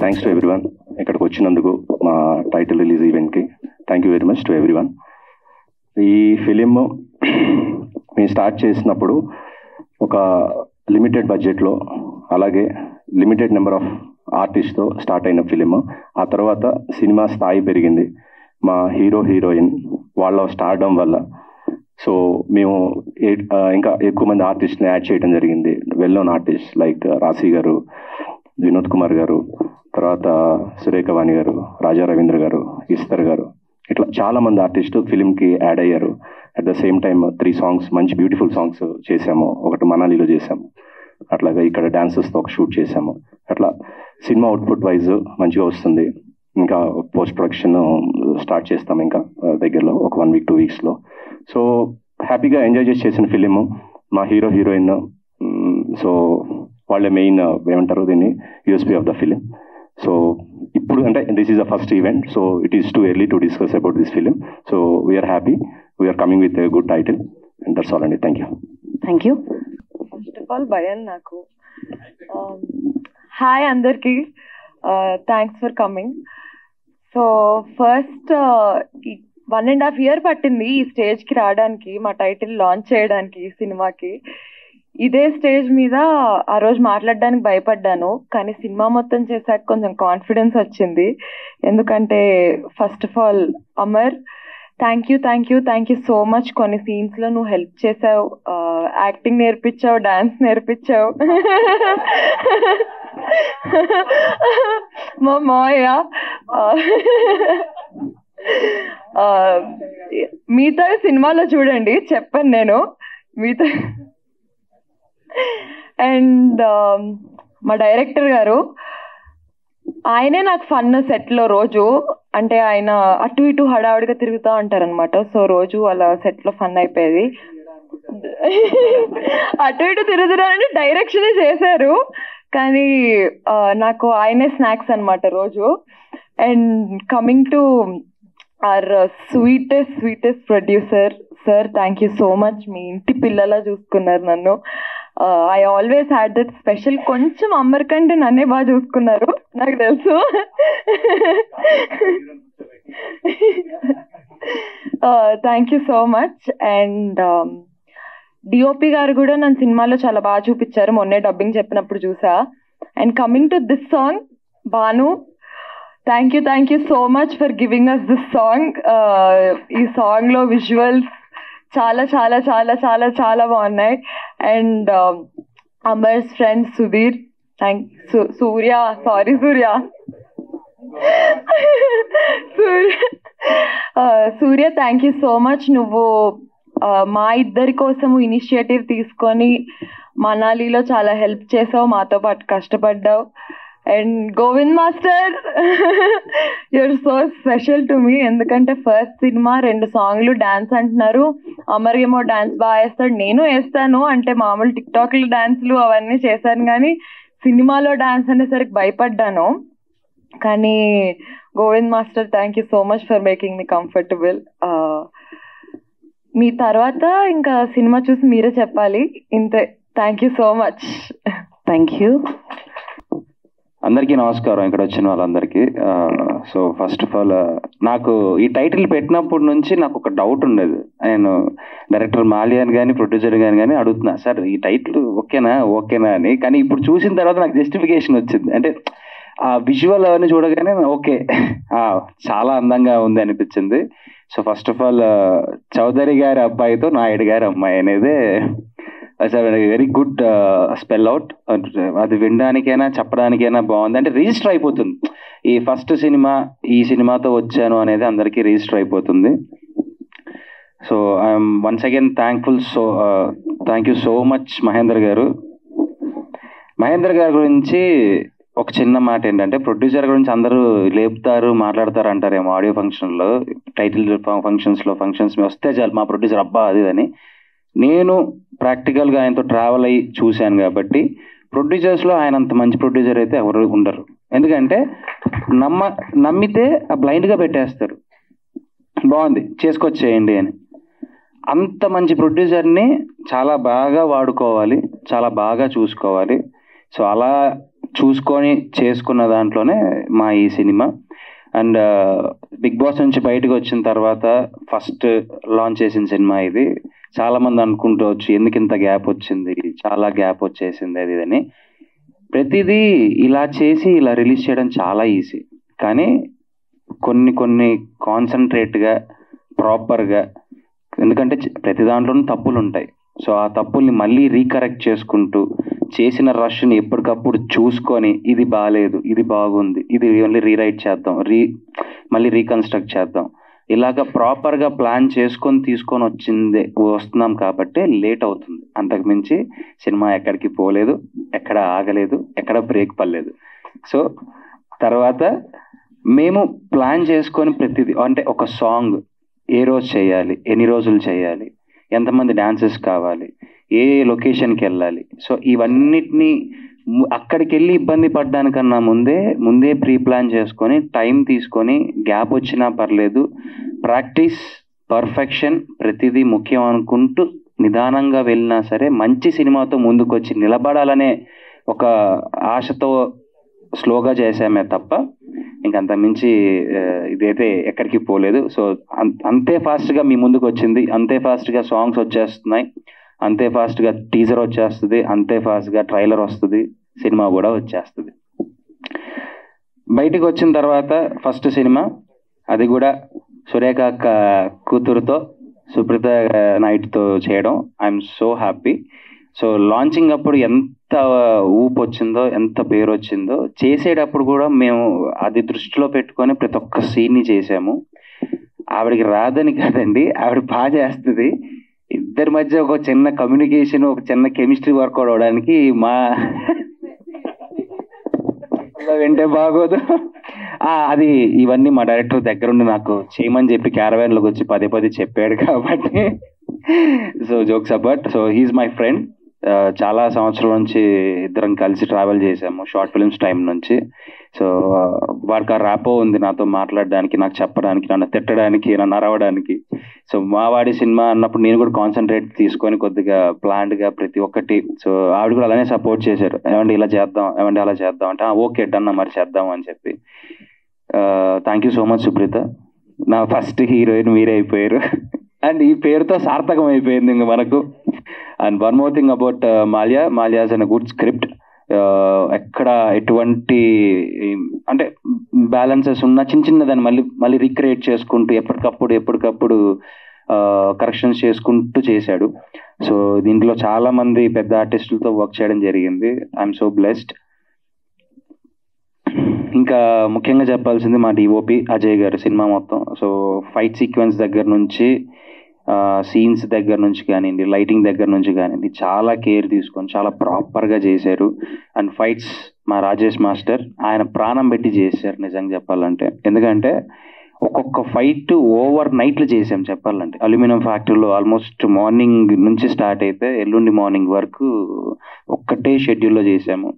Thanks to everyone ఇక్కడికి వచ్చినందుకు మా టైటిల్ రిలీజ్ ఈవెంట్కి. Thank you very much to everyone. ఈ ఫిలిం మేము స్టార్ట్ చేసినప్పుడు ఒక లిమిటెడ్ బడ్జెట్లో అలాగే లిమిటెడ్ నెంబర్ ఆఫ్ ఆర్టిస్ట్తో స్టార్ట్ అయిన ఫిలిం. ఆ తర్వాత సినిమా స్థాయి పెరిగింది మా హీరో హీరోయిన్ వాళ్ళ స్టార్డమ్ వల్ల. సో మేము ఇంకా ఎక్కువ మంది ఆర్టిస్ట్ని యాడ్ చేయడం జరిగింది. వెల్ నోన్ ఆర్టిస్ట్ లైక్ రాశి గారు, వినోద్ కుమార్ గారు, తర్వాత సురేఖవాణి గారు, రాజా రవీంద్ర గారు, ఈశ్వర్ గారు, ఇట్లా చాలా మంది ఆర్టిస్టు ఫిలింకి యాడ్ అయ్యారు. At the same time 3 songs మంచి బ్యూటిఫుల్ సాంగ్స్ చేశాము. ఒకటి మనాలిలో చేశాము, అట్లాగే ఇక్కడ డాన్సెస్తో ఒక షూట్ చేశాము. అట్లా సినిమా అవుట్పుట్ వైజ్ మంచిగా వస్తుంది. ఇంకా పోస్ట్ ప్రొడక్షన్ స్టార్ట్ చేస్తాం ఇంకా దగ్గరలో ఒక 1 వీక్ 2 వీక్స్లో. సో హ్యాపీగా ఎంజాయ్ చేసి చేసిన ఫిలిము. మా హీరో హీరోయిన్ సో వాళ్ళే మెయిన్ ఏమంటారు దీన్ని USP of the film. So ఇప్పుడు అంటే this is the first event, so it is too early to discuss about this film. So we are happy, we are coming with a good title and that's all అండి. Thank you. Thank you. First of all భయన్ నాకు hi అందరికీ, thanks for coming. So first 1.5 year పట్టింది ఈ స్టేజ్కి రావడానికి, మా title launch చేయడానికి ఈ సినిమాకి. ఇదే స్టేజ్ మీద ఆ రోజు మాట్లాడడానికి భయపడ్డాను, కానీ సినిమా మొత్తం చేశాక కొంచెం కాన్ఫిడెన్స్ వచ్చింది. ఎందుకంటే first of all Amar, thank you so much. కొన్ని సీన్స్లో నువ్వు హెల్ప్ చేసావు, యాక్టింగ్ నేర్పించావు, డాన్స్ నేర్పించావు. మా మాయ మిగతా సినిమాలో చూడండి, చెప్పాను నేను మిగతా. అండ్ మా డైరెక్టర్ గారు, ఆయనే నాకు ఫన్ సెట్లో రోజు. అంటే ఆయన అటు ఇటు హడావుడిగా తిరుగుతూ ఉంటారనమాట. సో రోజు అలా సెట్లో ఫన్ అయిపోయేది. అటు ఇటు తిరుగుతున్నారంటే డైరెక్షనే చేశారు, కానీ నాకు ఆయనే స్నాక్స్ అనమాట రోజు. And coming to our sweetest producer sir, thank you so much. మీ ఇంటి పిల్లలా చూసుకున్నారు నన్ను. I always had that special. కొంచెం అమ్మర్ కంటే నన్నే బాగా చూసుకున్నారు నాకు తెలుసు. Thank you so much. And DOP గారు కూడా నన్ను సినిమాలో చాలా బాగా చూపించారు, మొన్నే డబ్బింగ్ చెప్పినప్పుడు చూసా. And coming to this song, Bhanu, thank you so much for giving us this song. ఈ సాంగ్లో విజువల్స్ చాలా చాలా చాలా చాలా చాలా బాగున్నాయి. And Amar's friend Sudheer, Surya thank you so much. నువ్వు మా ఇద్దరి కోసము ఇనిషియేటివ్ తీసుకొని మనాలిలో చాలా హెల్ప్ చేసావు, మాతో పాటు కష్టపడ్డావు. And Govind master, you are so special to me. ఎందుకంటే ఫస్ట్ సినిమా 2 సాంగ్లు డాన్స్ అంటున్నారు. అమర్ ఏమో డాన్స్ బాగా వేస్తాడు, నేను వేస్తాను. అంటే మామూలు టిక్టాక్లు డాన్స్లు అవన్నీ చేశాను, కానీ సినిమాలో డాన్స్ అనేసరికి భయపడ్డాను. కానీ Govind master, thank you so much for making me comfortable. మీ తర్వాత ఇంకా సినిమా చూసి మీరే చెప్పాలి, ఇంతే. Thank you so much. Thank you. అందరికీ నమస్కారం, ఇక్కడ వచ్చిన వాళ్ళందరికీ. సో ఫస్ట్ ఆఫ్ ఆల్ నాకు ఈ టైటిల్ పెట్టినప్పటి నుంచి నాకు ఒక డౌట్ ఉండేది. నేను డైరెక్టర్ మాలియాని కానీ ప్రొడ్యూసర్ కానీ అడుగుతున్నా, సార్ ఈ టైటిల్ ఓకేనా అని. కానీ ఇప్పుడు చూసిన తర్వాత నాకు జస్టిఫికేషన్ వచ్చింది. అంటే ఆ విజువల్ అవన్నీ చూడగానే ఓకే, చాలా అందంగా ఉంది అనిపించింది. So first of all Chowdary గారి అబ్బాయితో నాయుడు గారి అమ్మాయి అనేది వెరీ గుడ్ స్పెల్ అవుట్. అది వినడానికైనా చెప్పడానికైనా బాగుంది. అంటే రిజిస్టర్ అయిపోతుంది, ఈ ఫస్ట్ సినిమా ఈ సినిమాతో వచ్చాను అనేది అందరికీ రిజిస్టర్ అయిపోతుంది. So I'm once again thankful. Thank you so much Mahendra గారు. మహేంద్ర గారి గురించి ఒక చిన్న మాట ఏంటంటే, ప్రొడ్యూసర్ గురించి అందరూ లేపుతారు మాట్లాడతారు అంటారేమో ఆడియో ఫంక్షన్లో, టైటిల్ ఫంక్షన్స్ వస్తే చాలు మా ప్రొడ్యూసర్ అబ్బా అది అని. నేను ప్రాక్టికల్గా ఆయనతో ట్రావెల్ అయ్యి చూశాను కాబట్టి ప్రొడ్యూసర్స్లో ఆయన అంత మంచి ప్రొడ్యూసర్ అయితే ఎవరు ఉండరు. ఎందుకంటే నమ్మితే బ్లైండ్గా పెట్టేస్తారు, బాగుంది చేసుకొచ్చేయండి అని. అంత మంచి ప్రొడ్యూసర్ని చాలా బాగా వాడుకోవాలి, చాలా బాగా చూసుకోవాలి. సో అలా చూసుకొని చేసుకున్న దాంట్లోనే మా ఈ సినిమా. అండ్ బిగ్ బాస్ నుంచి బయటకు వచ్చిన తర్వాత ఫస్ట్ లాంచ్ చేసిన సినిమా ఇది. చాలామంది అనుకుంటవచ్చు ఎందుకు ఇంత గ్యాప్ వచ్చింది, చాలా గ్యాప్ వచ్చేసింది అది అని. ప్రతిదీ ఇలా చేసి ఇలా రిలీజ్ చేయడం చాలా ఈజీ, కానీ కొన్ని కాన్సన్ట్రేట్గా ప్రాపర్గా, ఎందుకంటే ప్రతి దాంట్లోనూ తప్పులు ఉంటాయి. సో ఆ తప్పుల్ని మళ్ళీ రీకరెక్ట్ చేసుకుంటూ చేసిన రష్ని ఎప్పటికప్పుడు చూసుకొని ఇది బాగాలేదు, ఇది బాగుంది, ఇది మళ్ళీ రీరైట్ చేద్దాం, మళ్ళీ రీకన్స్ట్రక్ట్ చేద్దాం, ఇలాగ ప్రాపర్గా ప్లాన్ చేసుకొని తీసుకొని వస్తున్నాం కాబట్టి లేట్ అవుతుంది. అంతకుమించి సినిమా ఎక్కడికి పోలేదు, ఎక్కడ ఆగలేదు, ఎక్కడ బ్రేక్ పడలేదు. సో తర్వాత మేము ప్లాన్ చేసుకొని ప్రతిదీ, అంటే ఒక సాంగ్ ఏ రోజు చేయాలి, ఎన్ని రోజులు చేయాలి, ఎంతమంది డాన్సెస్ కావాలి, ఏ లొకేషన్కి వెళ్ళాలి, సో ఇవన్నిటినీ అక్కడికి వెళ్ళి ఇబ్బంది పడ్డానికన్నా ముందే ప్రీ ప్లాన్ చేసుకొని టైం తీసుకొని గ్యాప్ వచ్చినా పర్లేదు, ప్రాక్టీస్, పర్ఫెక్షన్ ప్రతిదీ ముఖ్యం అనుకుంటూ నిదానంగా వెళ్ళినా సరే మంచి సినిమాతో ముందుకు వచ్చి నిలబడాలనే ఒక ఆశతో స్లోగా చేసామే తప్ప ఇంకంత మించి ఇదైతే ఎక్కడికి పోలేదు. సో అంతే ఫాస్ట్గా మీ ముందుకు వచ్చింది, అంతే ఫాస్ట్గా సాంగ్స్ వచ్చేస్తున్నాయి, అంతే ఫాస్ట్గా టీజర్ వచ్చేస్తుంది, అంతే ఫాస్ట్గా ట్రైలర్ వస్తుంది, సినిమా కూడా వచ్చేస్తుంది. బయటికి వచ్చిన తర్వాత ఫస్ట్ సినిమా, అది కూడా సురేఖ కూతురుతో, సుప్రీత నైట్తో చేయడం, I'm so happy. So launching అప్పుడు ఎంత ఊపు వచ్చిందో, ఎంత పేరు వచ్చిందో, చేసేటప్పుడు కూడా మేము అది దృష్టిలో పెట్టుకొని ప్రతి ఒక్క సీన్ని చేసాము. ఆవిడకి రాదని కాదండి, ఆవిడ బాగా చేస్తుంది. ఇద్దరి మధ్య ఒక చిన్న కమ్యూనికేషన్, ఒక చిన్న కెమిస్ట్రీ వర్కౌట్ అవడానికి మా వింటే బాగోదు. అది ఇవన్నీ మా డైరెక్టర్ దగ్గరుండి నాకు చేయమని చెప్పి క్యారవాన్లోకి వచ్చి పదే చెప్పాడు కాబట్టి. So jokes about, so he is my friend. చాలా సంవత్సరాల నుంచి ఇద్దరం కలిసి ట్రావెల్ చేసాము, షార్ట్ ఫిల్మ్స్ టైం నుంచి. సో వాడికి ఆ ర్యాపో ఉంది నాతో మాట్లాడడానికి, నాకు చెప్పడానికి, నన్ను తిట్టడానికి, నన్ను అరవడానికి. సో మా వాడి సినిమా అన్నప్పుడు నేను కూడా కాన్సన్ట్రేట్ తీసుకొని కొద్దిగా ప్లాన్డ్గా ప్రతి ఒక్కటి. సో ఆవిడ కూడా అలానే సపోర్ట్ చేశారు, ఏమంటే ఇలా చేద్దాం, ఏమంటే అలా చేద్దాం అంటే ఓకే డన్ మరి చేద్దాం అని చెప్పి. Thank you so much Supritha, నా ఫస్ట్ హీరోయిన్ మీరే అయిపోయారు. అండ్ ఈ పేరుతో సార్థకం అయిపోయింది ఇంక మనకు. And one more thing about Malya has an good script. ఎక్కడ ఎటువంటి అంటే బ్యాలెన్సెస్ ఉన్న చిన్నదాన్ని మళ్ళీ రీక్రియేట్ చేసుకుంటూ ఎప్పటికప్పుడు కరెక్షన్స్ చేసుకుంటూ చేశాడు. సో దీంట్లో చాలా మంది పెద్ద ఆర్టిస్టులతో వర్క్ చేయడం జరిగింది. I'm so blessed. ఇంకా ముఖ్యంగా చెప్పాల్సింది మా డిఓపి అజయ్ గారు సినిమా మొత్తం. సో ఫైట్ సీక్వెన్స్ దగ్గర నుంచి, సీన్స్ దగ్గర నుంచి కానివ్వండి, లైటింగ్ దగ్గర నుంచి కానివ్వండి, చాలా కేర్ తీసుకొని చాలా ప్రాపర్గా చేశారు. అండ్ ఫైట్స్ మా రాజేష్ మాస్టర్, ఆయన ప్రాణం పెట్టి చేశారు నిజంగా చెప్పాలంటే. ఎందుకంటే ఒక్కొక్క ఫైట్ ఓవర్ నైట్లు చేసాం చెప్పాలంటే. అల్యూమినియం ఫ్యాక్టరీలో ఆల్మోస్ట్ మార్నింగ్ నుంచి స్టార్ట్ అయితే ఎల్లుండి మార్నింగ్ వరకు ఒక్కటే షెడ్యూల్లో చేసాము.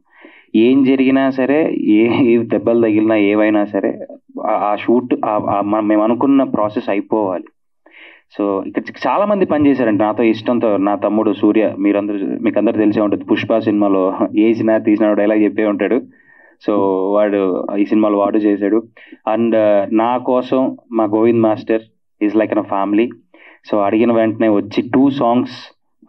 ఏం జరిగినా సరే, ఏ దెబ్బలు తగిలినా, ఏవైనా సరే ఆ షూట్ మేము అనుకున్న ప్రాసెస్ అయిపోవాలి. సో ఇక్కడ చాలా మంది పనిచేశారంటే నాతో ఇష్టంతో. నా తమ్ముడు సూర్య, మీకు అందరూ తెలిసే ఉంటుంది, పుష్ప సినిమాలో ఏసినా తీసిన డైలాగ్ చెప్పే ఉంటాడు. సో వాడు ఈ సినిమాలో వాడు చేశాడు. అండ్ నా కోసం మా Govind master is like an family. So అడిగిన వెంటనే వచ్చి 2 songs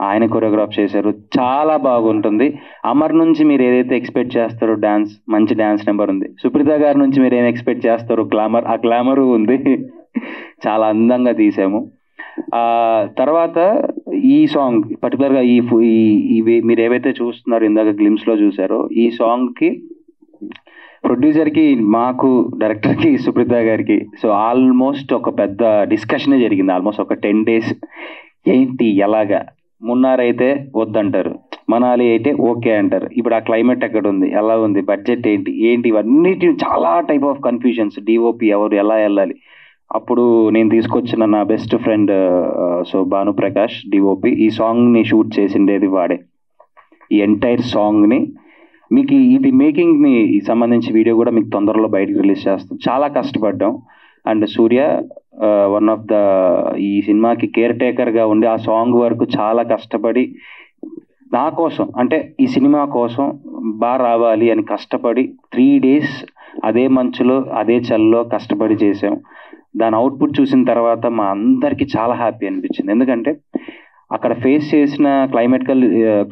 ఆయన కొరియోగ్రాఫ్ చేశారు, చాలా బాగుంటుంది. అమర్ నుంచి మీరు ఏదైతే ఎక్స్పెక్ట్ చేస్తారో డ్యాన్స్, మంచి డ్యాన్స్ నెంబర్ ఉంది. సుప్రీత గారి నుంచి మీరు ఏం ఎక్స్పెక్ట్ చేస్తారో గ్లామర్, ఆ గ్లామరు ఉంది. చాలా అందంగా తీసాము. తర్వాత ఈ సాంగ్ పర్టికులర్గా ఇవి మీరు ఏవైతే చూస్తున్నారో, ఇందాక గ్లిమ్స్లో చూసారో, ఈ సాంగ్కి ప్రొడ్యూసర్కి, మాకు, డైరెక్టర్కి, సుప్రీత గారికి సో ఆల్మోస్ట్ ఒక పెద్ద డిస్కషనే జరిగింది. ఆల్మోస్ట్ ఒక 10 days. ఏంటి ఎలాగా, మున్నార్ అయితే వద్దంటారు, మనాలి అయితే ఓకే అంటారు, ఇప్పుడు ఆ క్లైమేట్ ఎక్కడ ఉంది, ఎలా ఉంది, బడ్జెట్ ఏంటి ఇవన్నిటి చాలా టైప్ ఆఫ్ కన్ఫ్యూజన్స్. డిఓపి ఎవరు, ఎలా వెళ్ళాలి. అప్పుడు నేను తీసుకొచ్చిన నా best friend so Bhanuprakash DOP, ఈ సాంగ్ని షూట్ చేసిండేది వాడే. ఈ ఎంటైర్ సాంగ్ని మీకు ఇది మేకింగ్ని సంబంధించి వీడియో కూడా మీకు తొందరలో బయటకు రిలీజ్ చేస్తాం. చాలా కష్టపడ్డాం. And Surya one of the ఈ సినిమాకి కేర్ టేకర్గా ఉండి ఆ సాంగ్ వరకు చాలా కష్టపడి నా కోసం, అంటే ఈ సినిమా కోసం బాగా రావాలి అని కష్టపడి 3 days అదే మంచులో అదే చలిలో కష్టపడి చేసాం. దాని అవుట్పుట్ చూసిన తర్వాత మా అందరికీ చాలా హ్యాపీ అనిపించింది. ఎందుకంటే అక్కడ ఫేస్ చేసిన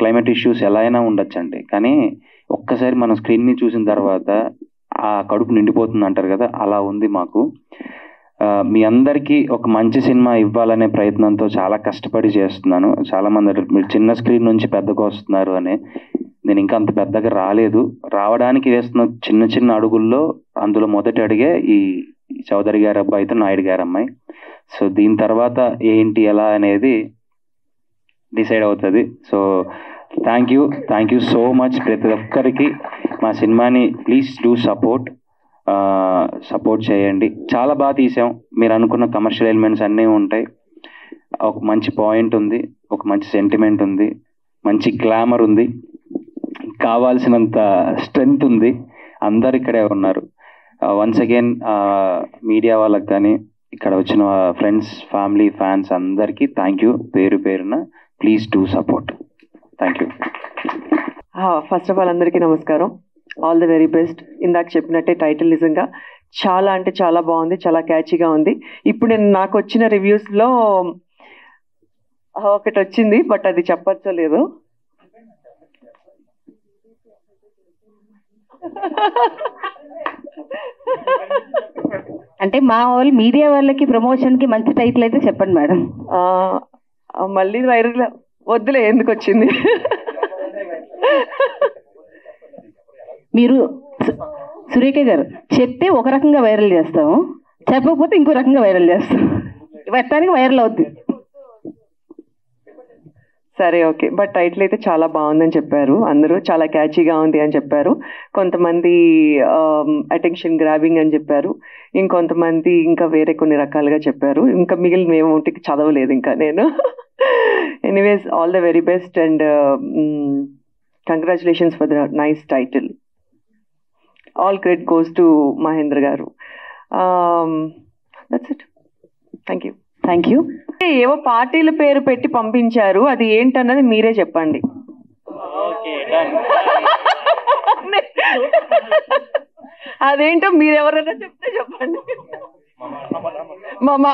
క్లైమేట్ ఇష్యూస్ ఎలా అయినా ఉండొచ్చండి, కానీ ఒక్కసారి మనం స్క్రీన్ని చూసిన తర్వాత ఆ కడుపు నిండిపోతుంది అంటారు కదా, అలా ఉంది మాకు. మీ అందరికీ ఒక మంచి సినిమా ఇవ్వాలనే ప్రయత్నంతో చాలా కష్టపడి చేస్తున్నాను. చాలామంది మీరు చిన్న స్క్రీన్ నుంచి పెద్దగా వస్తున్నారు అని. నేను ఇంకా అంత పెద్దగా రాలేదు. రావడానికి వేస్తున్న చిన్న చిన్న అడుగుల్లో అందులో మొదటి అడిగే ఈ చౌదరి గారి అబ్బాయితో నాయుడు గారి అమ్మాయి. సో దీని తర్వాత ఏంటి ఎలా అనేది డిసైడ్ అవుతుంది. So thank you so much ప్రతి ఒక్కరికి. మా సినిమాని ప్లీజ్ డూ సపోర్ట్ చేయండి. చాలా బాగా తీసాం. మీరు అనుకున్న కమర్షియల్ ఎలిమెంట్స్ అన్నీ ఉంటాయి. ఒక మంచి పాయింట్ ఉంది, ఒక మంచి సెంటిమెంట్ ఉంది, మంచి గ్లామర్ ఉంది, కావాల్సినంత స్ట్రెంగ్త్ ఉంది. అందరు ఇక్కడే ఉన్నారు. వన్స్ అగైన్ మీడియా వాళ్ళకి కానీ ఇక్కడ వచ్చిన ఫ్రెండ్స్, ఫ్యామిలీ, ఫ్యాన్స్ అందరికీ థ్యాంక్ యూ పేరు పేరున. Please do support. Thank you. First of all అందరికీ నమస్కారం. All the very best. ఇందాక చెప్పినట్టే టైటిల్ నిజంగా చాలా అంటే చాలా బాగుంది, చాలా క్యాచీగా ఉంది. ఇప్పుడు నాకు వచ్చిన రివ్యూస్లో ఒకటి వచ్చింది, బట్ అది చెప్పచ్చో లేదో. అంటే మా వాళ్ళు మీడియా వాళ్ళకి ప్రమోషన్కి మంచి టైటిల్ అయితే చెప్పండి మేడం. మళ్ళీ వైరల్ వద్దులే, ఎందుకు వచ్చింది. మీరు సురేఖ గారు చెప్తే ఒక రకంగా వైరల్ చేస్తాము, చెప్పకపోతే ఇంకో రకంగా వైరల్ చేస్తాం. పెట్టడానికి వైరల్ అవుతుంది. సరే, ఓకే. బట్ టైటిల్ అయితే చాలా బాగుందని చెప్పారు అందరూ. చాలా క్యాచీగా ఉంది అని చెప్పారు. కొంతమంది అటెన్షన్ గ్రాబింగ్ అని చెప్పారు, ఇంకొంతమంది ఇంకా వేరే కొన్ని రకాలుగా చెప్పారు. ఇంకా మిగిలిన మేము ఇంటికి చదవలేదు ఇంకా నేను. Anyways, all the very best and congratulations for the nice title. All credit goes to Mahendra గారు. That's it. Thank you. ఏవో పార్టీల పేరు పెట్టి పంపించారు, అది ఏంటన్నది మీరే చెప్పండి. అదేంటో మీరెవరైనా చెప్తే చెప్పండి. మామ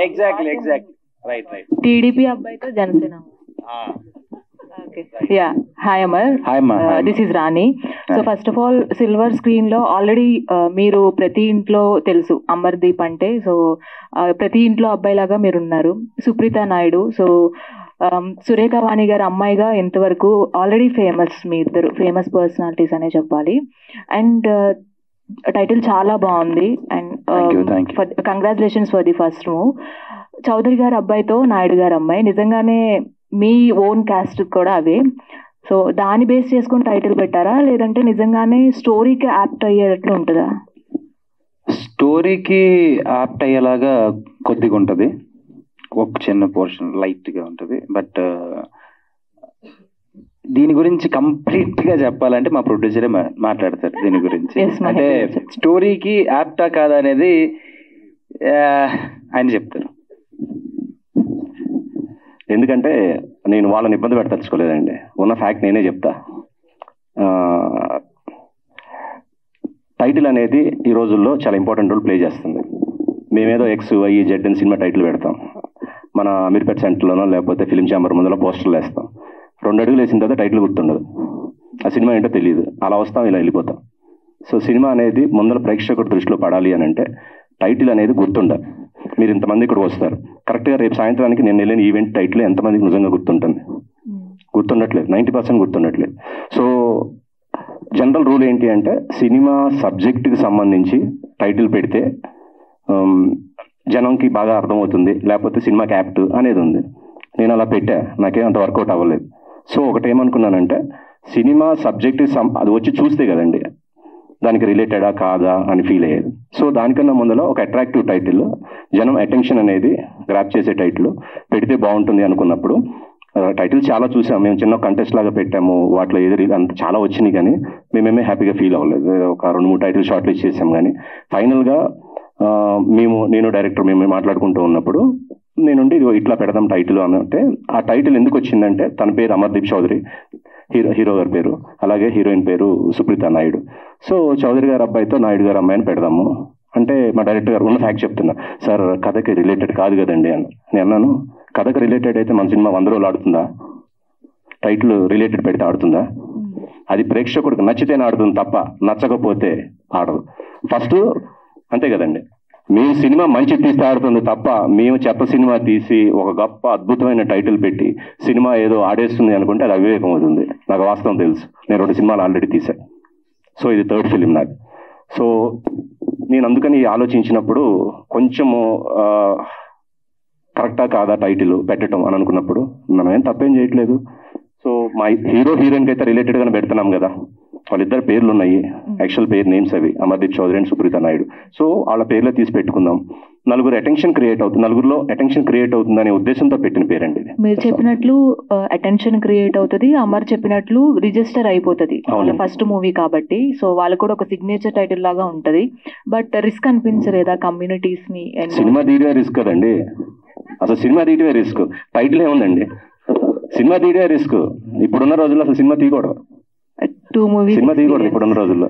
ఎగ్జాక్ట్లీ రైట్. టీడీపీ అబ్బాయితో Janasena. Yeah, hi Amar. This is Rani. So first of all, silver screen లో ఆల్రెడీ మీరు ప్రతి ఇంట్లో తెలుసు అమర్దీప్ అంటే. సో ప్రతి ఇంట్లో అబ్బాయిలాగా మీరు ఉన్నారు. సుప్రీత నాయుడు, సో సురేఖ వాణి గారి అమ్మాయిగా ఇంతవరకు ఆల్రెడీ ఫేమస్. మీ ఇద్దరు ఫేమస్ పర్సనాలిటీస్ అనే చెప్పాలి. అండ్ టైటిల్ చాలా బాగుంది. And congratulations for the first move. Chowdary గారి అబ్బాయితో నాయుడు గారి అమ్మాయి నిజంగానే మీ ఓన్ క్యాస్ట్ కూడా అవే. సో దాన్ని బేస్ చేసుకొని టైటిల్ పెట్టారా, లేదంటే నిజంగానే స్టోరీకి యాప్ట్ అయ్యేటట్లు ఉంటుందా? స్టోరీకి యాప్ట్ అయ్యేలాగా కొద్దిగా ఉంటుంది, ఒక చిన్న పోర్షన్ లైట్గా ఉంటుంది. బట్ దీని గురించి కంప్లీట్గా చెప్పాలంటే మా ప్రొడ్యూసరే మాట్లాడతారు దీని గురించి. అంటే స్టోరీకి యాప్టా కాదా అనేది ఆయన చెప్తారు. ఎందుకంటే నేను వాళ్ళని ఇబ్బంది పెట్టదలుచుకోలేదండి. ఉన్న ఫ్యాక్ట్ నేనే చెప్తా. టైటిల్ అనేది ఈ రోజుల్లో చాలా ఇంపార్టెంట్ రోల్ ప్లే చేస్తుంది. మేమేదో XYZ అని సినిమా టైటిల్ పెడతాం, మన అమీర్పేట్ సెంటర్లోనో లేకపోతే ఫిలిం ఛాంబర్ ముందులో పోస్టర్లు వేస్తాం. 2 అడుగులు వేసిన తర్వాత టైటిల్ గుర్తుండదు, ఆ సినిమా ఏంటో తెలియదు, అలా వస్తాం, ఇలా వెళ్ళిపోతాం. సో సినిమా అనేది ముందర ప్రేక్షకుడి దృష్టిలో పడాలి అని అంటే టైటిల్ అనేది గుర్తుండాలి. మీరు ఇంతమంది ఇక్కడ వస్తారు, కరెక్ట్గా రేపు సాయంత్రానికి నేను వెళ్ళిన ఈవెంట్ టైటిల్ ఎంతమందికి నిజంగా గుర్తుంటుంది? గుర్తుండట్లేదు, 90% గుర్తుండట్లేదు. సో జనరల్ రూల్ ఏంటి అంటే సినిమా సబ్జెక్ట్కి సంబంధించి టైటిల్ పెడితే జనంకి బాగా అర్థమవుతుంది, లేకపోతే సినిమాకి యాప్ట్ అనేది ఉంది. నేను అలా పెట్టా, నాకేం అంత వర్కౌట్ అవ్వలేదు. సో ఒకటేమనుకున్నానంటే సినిమా సబ్జెక్ట్కి అది వచ్చి చూస్తే కదండి దానికి రిలేటెడా కాదా అని ఫీల్ అయ్యేది. సో దానికన్నా ముందులో ఒక అట్రాక్టివ్ టైటిల్, జనం అటెన్షన్ అనేది గ్రాప్ చేసే టైటిల్ పెడితే బాగుంటుంది అనుకున్నప్పుడు టైటిల్ చాలా చూసాం మేము. చిన్న కంటెస్ట్ లాగా పెట్టాము, వాటిలో ఏది అంత చాలా వచ్చినాయి, కానీ మేమేమే హ్యాపీగా ఫీల్ అవ్వలేదు. ఒక 2-3 టైటిల్ షార్ట్ లిస్ట్ చేసాం, కానీ ఫైనల్గా నేను డైరెక్టర్ మేము మాట్లాడుకుంటూ ఉన్నప్పుడు నేనుండి ఇదిగో ఇట్లా పెడదాం టైటిల్ అని అంటే, ఆ టైటిల్ ఎందుకు వచ్చిందంటే తన పేరు అమర్దీప్ చౌదరి, హీరో గారి పేరు, అలాగే హీరోయిన్ పేరు సుప్రీత నాయుడు. సో చౌదరి గారి అబ్బాయితో నాయుడు గారు అమ్మాయిని పెడదాము అంటే మా డైరెక్టర్ గారు ఉన్న ఫ్యాక్ట్ చెప్తున్నా, సార్ కథకి రిలేటెడ్ కాదు కదండి అని నేను అన్నాను. కథకు రిలేటెడ్ అయితే మన సినిమా 100 రోజులు ఆడుతుందా? టైటిల్ రిలేటెడ్ పెడితే ఆడుతుందా? అది ప్రేక్షకుడికి నచ్చితేనే ఆడుతుంది తప్ప నచ్చకపోతే ఆడదు. ఫస్ట్ అంతే కదండి, మేము సినిమా మంచి తీస్తే ఆడుతుంది తప్ప మేము చెత్త సినిమా తీసి ఒక గొప్ప అద్భుతమైన టైటిల్ పెట్టి సినిమా ఏదో ఆడేస్తుంది అనుకుంటే అది అవివేకం అవుతుంది. నాకు వాస్తవం తెలుసు, నేను 2 సినిమాలు ఆల్రెడీ తీశాను. సో ఇది 3rd ఫిలిం నాకు. సో నేను అందుకని ఆలోచించినప్పుడు కొంచెము కరెక్టా కాదా టైటిల్ పెట్టడం అని అనుకున్నప్పుడు మనం ఏం తప్పేం చేయట్లేదు. సో మా హీరో హీరోయిన్కి అయితే రిలేటెడ్గానే పెడుతున్నాం కదా, వాళ్ళిద్దరు పేర్లు ఉన్నాయి, యాక్చువల్ పేరు నేమ్స్ అవి అమర్దీప్ చౌదరి అండ్ సుప్రీత నాయుడు. సో వాళ్ళ పేర్లే తీసి పెట్టుకుందాం, నలుగురిలో అటెన్షన్ క్రియేట్ అవుతుంది అనే ఉద్దేశంతో పెట్టిన పేరండి ఇది. మీరు చెప్పినట్లు అటెన్షన్ క్రియేట్ అవుతుంది, అమర్ చెప్పినట్లు రిజిస్టర్ అయిపోతుంది వాళ్ళ ఫస్ట్ మూవీ కాబట్టి. సో వాళ్ళకు కూడా ఒక సిగ్నేచర్ టైటిల్ లాగా ఉంటది. బట్ రిస్క్ అనిపించలేదా కమ్యూనిటీస్ ని? సినిమా తీయడమే రిస్క్ కదండి, అసలు సినిమా తీయడమే రిస్క్, టైటిల్ ఏముందండి, సినిమా తీయడమే రిస్క్. ఇప్పుడున్న రోజుల్లో అసలు సినిమా తీయకూడదు, 2 మూవీస్ సినిమా తీయకూడదు ఇప్పుడున్న రోజుల్లో.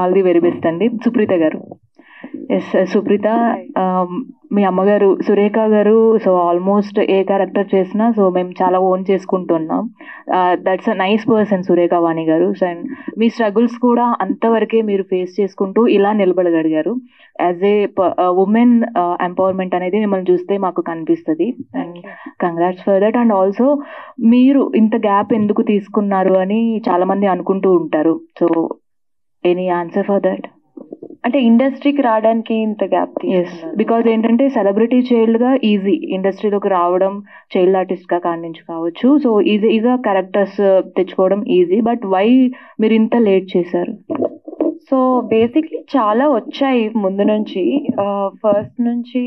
ఆల్ ది వెరీ బెస్ట్ అండి. సుప్రీత గారు. ఎస్ సుప్రీత, మీ అమ్మగారు సురేఖ గారు సో ఆల్మోస్ట్ ఏ క్యారెక్టర్ చేసినా సో మేము చాలా ఓన్ చేసుకుంటున్నాం. That's a nice person Surekha Vani గారు. అండ్ మీ స్ట్రగుల్స్ కూడా అంతవరకే మీరు ఫేస్ చేసుకుంటూ ఇలా నిలబడగలిగారు. యాజ్ ఏ ఉమెన్ ఎంపవర్మెంట్ అనేది మిమ్మల్ని చూస్తే మాకు కనిపిస్తుంది. And congrats for that. And also మీరు ఇంత గ్యాప్ ఎందుకు తీసుకున్నారు అని చాలా మంది అనుకుంటూ ఉంటారు. So any answer for that? అంటే ఇండస్ట్రీకి రావడానికి ఇంత గ్యాప్? బికాజ్ ఏంటంటే సెలబ్రిటీ చైల్డ్ గా ఈజీ ఇండస్ట్రీలోకి రావడం, చైల్డ్ ఆర్టిస్ట్ గా కాడి నుంచి కావచ్చు. సో ఈజీగా క్యారెక్టర్స్ తెచ్చుకోవడం ఈజీ. బట్ వై మీరు ఇంత లేట్ చేశారు? సో బేసిక్లీ చాలా వచ్చాయి ముందు నుంచి. ఫస్ట్ నుంచి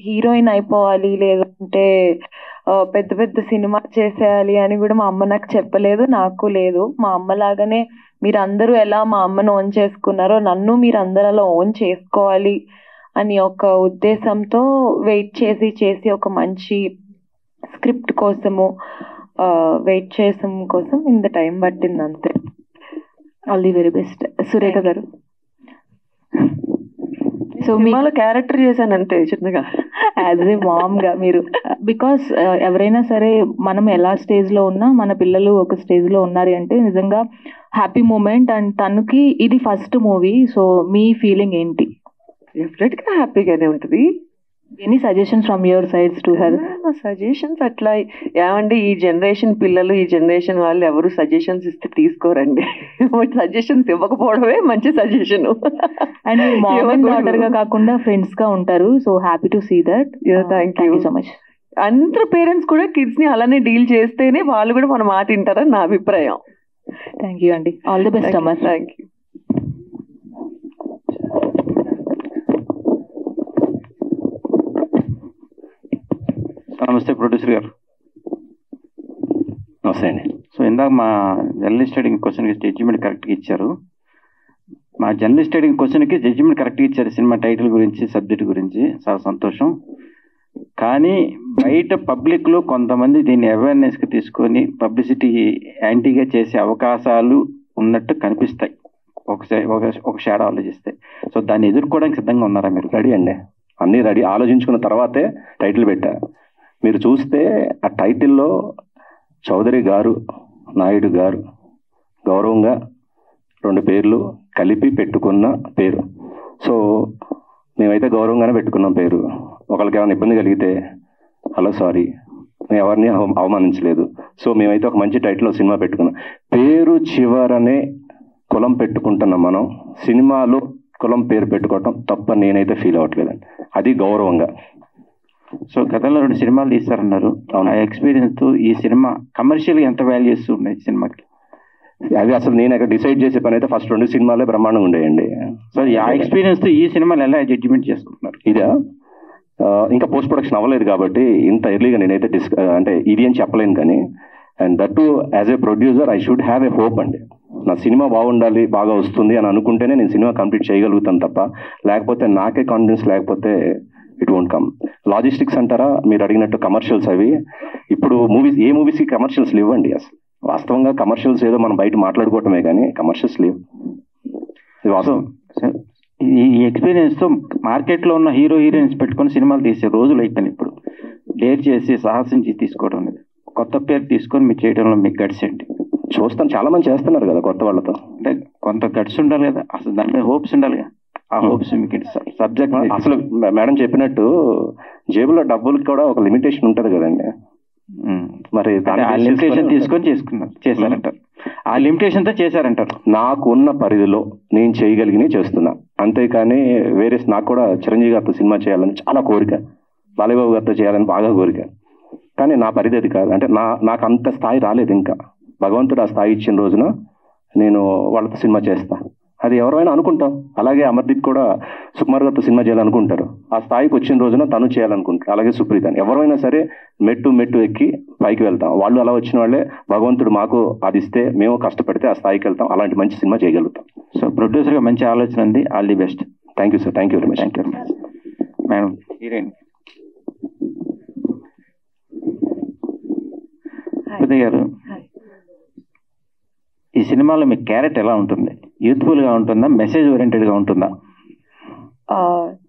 హీరోయిన్ అయిపోవాలి, లేదంటే పెద్ద పెద్ద సినిమా చేసేయాలి అని కూడా మా అమ్మ నాకు చెప్పలేదు, నాకు లేదు. మా అమ్మ లాగానే మీరందరూ ఎలా మా అమ్మను ఓన్ చేసుకున్నారో నన్ను మీరు అందరూ అలా ఓన్ చేసుకోవాలి అని ఒక ఉద్దేశంతో వెయిట్ చేసి ఒక మంచి స్క్రిప్ట్ కోసము వెయిట్ చేసం కోసం ఇంత టైం పట్టింది అంతే. All the very best. Surekha గారు. సో మీలో క్యారెక్టర్ చేశాను అంతే చిన్నగా, యాజ్ ఏ మామ్ గా మీరు. బికాస్ ఎవరైనా సరే మనం ఎలా స్టేజ్ లో ఉన్నా మన పిల్లలు ఒక స్టేజ్ లో ఉన్నారు అంటే నిజంగా హ్యాపీ మూమెంట్. అండ్ తనకి ఇది ఫస్ట్ మూవీ. సో మీ ఫీలింగ్ ఏంటి? డెఫినెట్ గా హ్యాపీగానే ఉంటుంది. Any suggestions from your sides to her? Suggestions అట్లా ఏమండి, ఈ జనరేషన్ పిల్లలు, ఈ జనరేషన్ వాళ్ళు ఎవరు సజెషన్స్ ఇస్తే తీసుకోరండి. సజెషన్స్ ఇవ్వకపోవడమే మంచి సజెషన్. అండ్ మామ్ డాటర్ గా కాకుండా ఫ్రెండ్స్ గా ఉంటారు. So happy to see that. Thank you so much. అందరు పేరెంట్స్ కూడా కిడ్స్ ని అలానే డీల్ చేస్తేనే వాళ్ళు కూడా మన మాట వింటారని నా అభిప్రాయం. థ్యాంక్ యూ అండి. ఆల్ ది బెస్ట్ అమ్మా. Thank you. నమస్తే ప్రొడ్యూసర్ గారు. నమస్తే అండి. సో ఇందాక మా జర్నలిస్ట్ అడిగిన క్వశ్చన్కి జడ్జిమెంట్ కరెక్ట్గా ఇచ్చారు. మా జర్నలిస్ట్ అడిగిన క్వశ్చన్కి జడ్జిమెంట్ కరెక్ట్గా ఇచ్చారు. సినిమా టైటిల్ గురించి, సబ్జెక్ట్ గురించి చాలా సంతోషం. కానీ బయట పబ్లిక్లో కొంతమంది దీన్ని అవేర్నెస్కి తీసుకొని పబ్లిసిటీ యాంటీగా చేసే అవకాశాలు ఉన్నట్టు కనిపిస్తాయి ఒక షాడో ఆలోచిస్తే. సో దాన్ని ఎదుర్కోవడానికి సిద్ధంగా ఉన్నారా మీరు? రెడీ అండి, అన్నీ రెడీ. ఆలోచించుకున్న తర్వాతే టైటిల్ పెట్టా. మీరు చూస్తే ఆ టైటిల్లో చౌదరి గారు, నాయుడు గారు గౌరవంగా 2 పేర్లు కలిపి పెట్టుకున్న పేరు. సో మేమైతే గౌరవంగానే పెట్టుకున్నాం పేరు. ఒకరికి ఏమైనా ఇబ్బంది కలిగితే హలో సారీ, మేము ఎవరిని అవమానించలేదు. సో మేమైతే ఒక మంచి టైటిల్లో సినిమా పెట్టుకున్నాం. పేరు చివరనే కులం పెట్టుకుంటున్నాం మనం. సినిమాలో కులం పేరు పెట్టుకోవటం తప్ప నేనైతే ఫీల్ అవ్వట్లేదండి, అది గౌరవంగా. సో గతంలో 2 సినిమాలు తీస్తారన్నారు. ఆ ఎక్స్పీరియన్స్ తో ఈ సినిమా కమర్షియల్ ఎంత వాల్యూస్ ఉన్నాయి సినిమాకి? అది అసలు నేను అక్కడ డిసైడ్ చేసే పని అయితే ఫస్ట్ 2 సినిమాలే బ్రహ్మాండంగా ఉండేయండి. సో ఆ ఎక్స్పీరియన్స్ తో ఈ సినిమాలు ఎలా జడ్జిమెంట్ చేసుకుంటున్నారు? ఇదా ఇంకా పోస్ట్ ప్రొడక్షన్ అవ్వలేదు కాబట్టి ఇంత ఎర్లీగా నేనైతే అంటే ఇది అని చెప్పలేను. కానీ and that to as a producer I should have a hope అండి. నా సినిమా బాగుండాలి, బాగా వస్తుంది అని అనుకుంటేనే నేను సినిమా కంప్లీట్ చేయగలుగుతాను తప్ప, లేకపోతే నాకే కాన్ఫిడెన్స్ లేకపోతే ఇట్ వోంట్ కమ్. లాజిస్టిక్స్ అంటారా మీరు అడిగినట్టు, కమర్షియల్స్ అవి ఇప్పుడు ఏ మూవీస్కి కమర్షియల్స్ లేవండి. అసలు వాస్తవంగా కమర్షియల్స్ ఏదో మనం బయట మాట్లాడుకోవటమే కానీ కమర్షియల్స్ లేవు. ఈ ఎక్స్పీరియన్స్తో మార్కెట్లో ఉన్న హీరో హీరోయిన్స్ పెట్టుకొని సినిమాలు తీసే రోజులు అయిపోయినాయి. ఇప్పుడు డేర్ చేసి సాహసించి తీసుకోవడం అనేది, కొత్త పేరు తీసుకొని మీరు చేయడంలో మీకు గట్స్ ఏంటి? చూస్తాను, చాలా మంది చేస్తున్నారు కదా కొత్త వాళ్ళతో. అంటే కొంత గట్స్ ఉండాలి కదా, అసలు దాని మీద హోప్స్ ఉండాలి కదా. ఆ హోప్స్ మీకు సబ్జెక్ట్ అసలు మేడం చెప్పినట్టు జేబులో డబ్బులకి కూడా ఒక లిమిటేషన్ ఉంటుంది కదండి. మరి ఆ లిమిటేషన్ తీసుకొని చేశారంటారు, ఆ లిమిటేషన్తో చేశారంటారు. నాకు ఉన్న పరిధిలో నేను చేయగలిగినవి చేస్తున్నా, అంతేకాని వేరే నాకు కూడా చిరంజీవి గారితో సినిమా చేయాలని చాలా కోరిక, బాలయ్యబాబు గారితో చేయాలని బాగా కోరిక, కానీ నా పరిధి అది కాదు. అంటే నాకు అంత స్థాయి రాలేదు ఇంకా. భగవంతుడు ఆ స్థాయి ఇచ్చిన రోజున నేను వాళ్ళతో సినిమా చేస్తా, అది ఎవరైనా అనుకుంటాం. అలాగే అమర్దీప్ కూడా సుకుమార్ గారితో సినిమా చేయాలనుకుంటారు, ఆ స్థాయికి వచ్చిన రోజున తను చేయాలనుకుంటారు. అలాగే సుప్రీత, ఎవరైనా సరే మెట్టు ఎక్కి పైకి వెళ్తాం. వాళ్ళు అలా వచ్చిన వాళ్ళే, భగవంతుడు మాకు అది ఇస్తే మేము కష్టపడితే ఆ స్థాయికి వెళ్తాం, అలాంటి మంచి సినిమా చేయగలుగుతాం. సో ప్రొడ్యూసర్గా మంచి ఆలోచన ఉంది, all the best. Thank you sir, thank you very much. Thank you very much. Madam heroine Supritha గారు, ఈ సినిమాలో మీ క్యారెక్టర్ ఎలా ఉంటుంది? యూత్ఫుల్గా ఉంటుందా, మెసేజ్ ఓరియంటెడ్గా ఉంటుందా?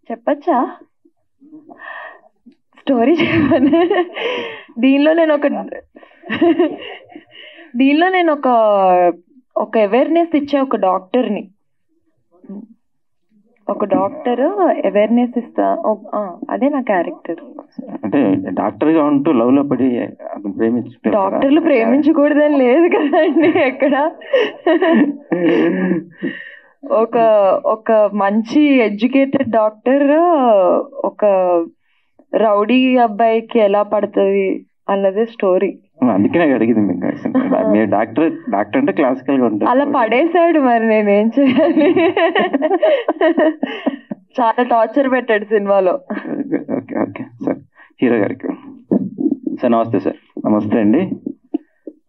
చెప్పచ్చా? స్టోరీ చెప్పను. దీనిలో నేను ఒక అవేర్నెస్ ఇచ్చే ఒక డాక్టర్ని, అవేర్నెస్ ఇస్తా. అదే నా క్యారెక్టర్. అంటే డాక్టర్గా ఉంటూ లవ్లో పడి డాక్టర్లు ప్రేమించకూడదని లేదు కదండి ఎక్కడ. ఒక మంచి ఎడ్యుకేటెడ్ డాక్టర్ ఒక రౌడీ అబ్బాయికి ఎలా పడుతుంది అన్నదే స్టోరీ. అందుకనే అడిగింది మీకు. మీరు డాక్టర్ అంటే క్లాసికల్ గా ఉంటుంది. అలా పడేసాడు, మరి నేనేం చేయాలి? చాలా టార్చర్ పెట్టాడు సినిమాలో. Okay okay sir. హీరో గారికి సార్ నమస్తే. సార్ నమస్తే అండి.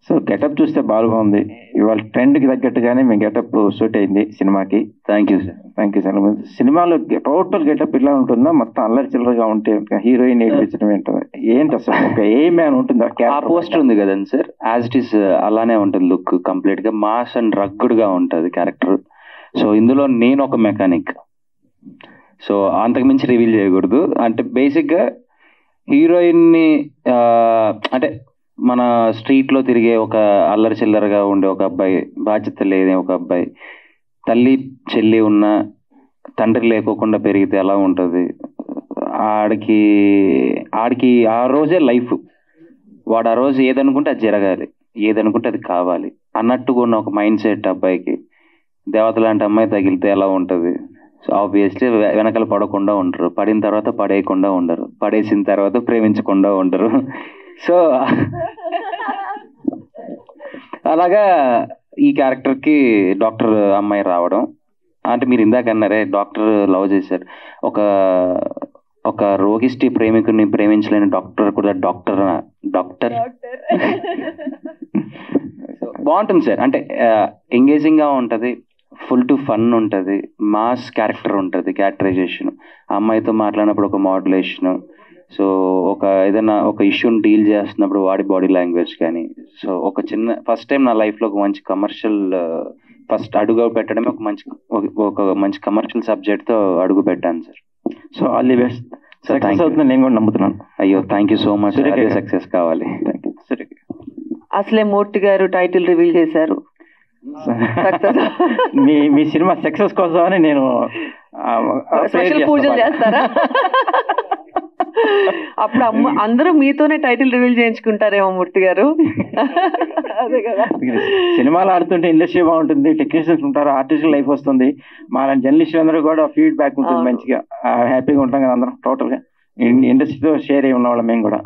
సో గెటప్ చూస్తే బాగుంది, ఇవాళ ట్రెండ్కి తగ్గట్టుగానే మీ గెటప్ సూట్ అయింది సినిమాకి. Thank you sir. Thank you sir. సినిమాలో టోటల్ గెటప్ ఇలా ఉంటుందా, మొత్తం అల్లరి చిల్లరగా ఉంటే హీరోయిన్ ఏడిపించడం ఏంటి అసలు ఒక ఏ మ్యాన్ ఉంటుందా? ఆ పోస్టర్ ఉంది కదండి సార్, యాజ్ ఇట్ ఈస్ అలానే ఉంటుంది లుక్, కంప్లీట్ గా మాస్ అండ్ రగ్గుడ్ గా ఉంటుంది క్యారెక్టర్. సో ఇందులో నేను ఒక మెకానిక్, సో అంతకుమించి రివీల్ చేయకూడదు. అంటే బేసిక్గా హీరోయిన్ని అంటే మన స్ట్రీట్లో తిరిగే ఒక అల్లరి చిల్లరగా ఉండే ఒక అబ్బాయి, బాధ్యత లేని ఒక అబ్బాయి, తల్లి చెల్లి ఉన్న తండ్రి లేకోకుండా పెరిగితే ఎలా ఉంటుంది, ఆడికి ఆ రోజే లైఫ్, వాడు ఆ రోజు ఏదనుకుంటే అది జరగాలి, ఏదనుకుంటే అది కావాలి అన్నట్టుగా ఉన్న ఒక మైండ్ సెట్ అబ్బాయికి దేవత లాంటి అమ్మాయి తగిలితే ఎలా ఉంటుంది. సో ఆబ్వియస్లీ వెనకాల పడకుండా ఉండరు, పడిన తర్వాత పడేయకుండా ఉండరు, పడేసిన తర్వాత ప్రేమించకుండా ఉండరు. సో అలాగా ఈ క్యారెక్టర్కి డాక్టర్ అమ్మాయి రావడం, అంటే మీరు ఇందాక అన్నారే డాక్టర్ లవ్ చేశారు, ఒక రోగిష్టి ప్రేమికుడిని ప్రేమించలేని డాక్టర్ కూడా డాక్టర్ బాగుంటుంది సార్. అంటే ఎంగేజింగ్గా ఉంటుంది, ఫుల్ టు ఫన్ ఉంటుంది, మాస్ క్యారెక్టర్ ఉంటుంది, క్యారెక్టరైజేషన్, అమ్మాయితో మాట్లాడినప్పుడు ఒక మాడ్యులేషను, సో ఏదైనా ఒక ఇష్యూని డీల్ చేస్తున్నప్పుడు వాడి బాడీ లాంగ్వేజ్ కానీ, సో ఒక చిన్న ఫస్ట్ టైం నా లైఫ్లో ఒక మంచి కమర్షియల్ ఫస్ట్ అడుగు పెట్టడమే ఒక మంచి కమర్షియల్ సబ్జెక్ట్తో అడుగు పెట్టాను sir. So all the best. Success అవుతుందని నేను కూడా నమ్ముతున్నాను. అయ్యో thank you so much. Success కావాలి. అసలే మూర్తి గారు టైటిల్ రివీల్ చేశారు. మీ సినిమా సక్సెస్ కోసమని నేను స్పెషల్ పూజలు చేస్తారా? అప్పుడు అందరూ మీతోనే టైటిల్ రివీల్ చేయించుకుంటారేమో మూర్తి గారు. అదే కదా, సినిమాలు ఆడుతుంటే ఇండస్ట్రీ బాగుంటుంది, టెక్నీషియన్స్ ఉంటారు, ఆర్టిస్టుల లైఫ్ వస్తుంది, మా జర్నలిస్టులు అందరూ కూడా ఫీడ్బ్యాక్ ఉంటుంది, మంచిగా హ్యాపీగా ఉంటాం కదా అందరం టోటల్గా ఇండస్ట్రీతో షేర్ అయి ఉన్నవాళ్ళం మేము కూడా.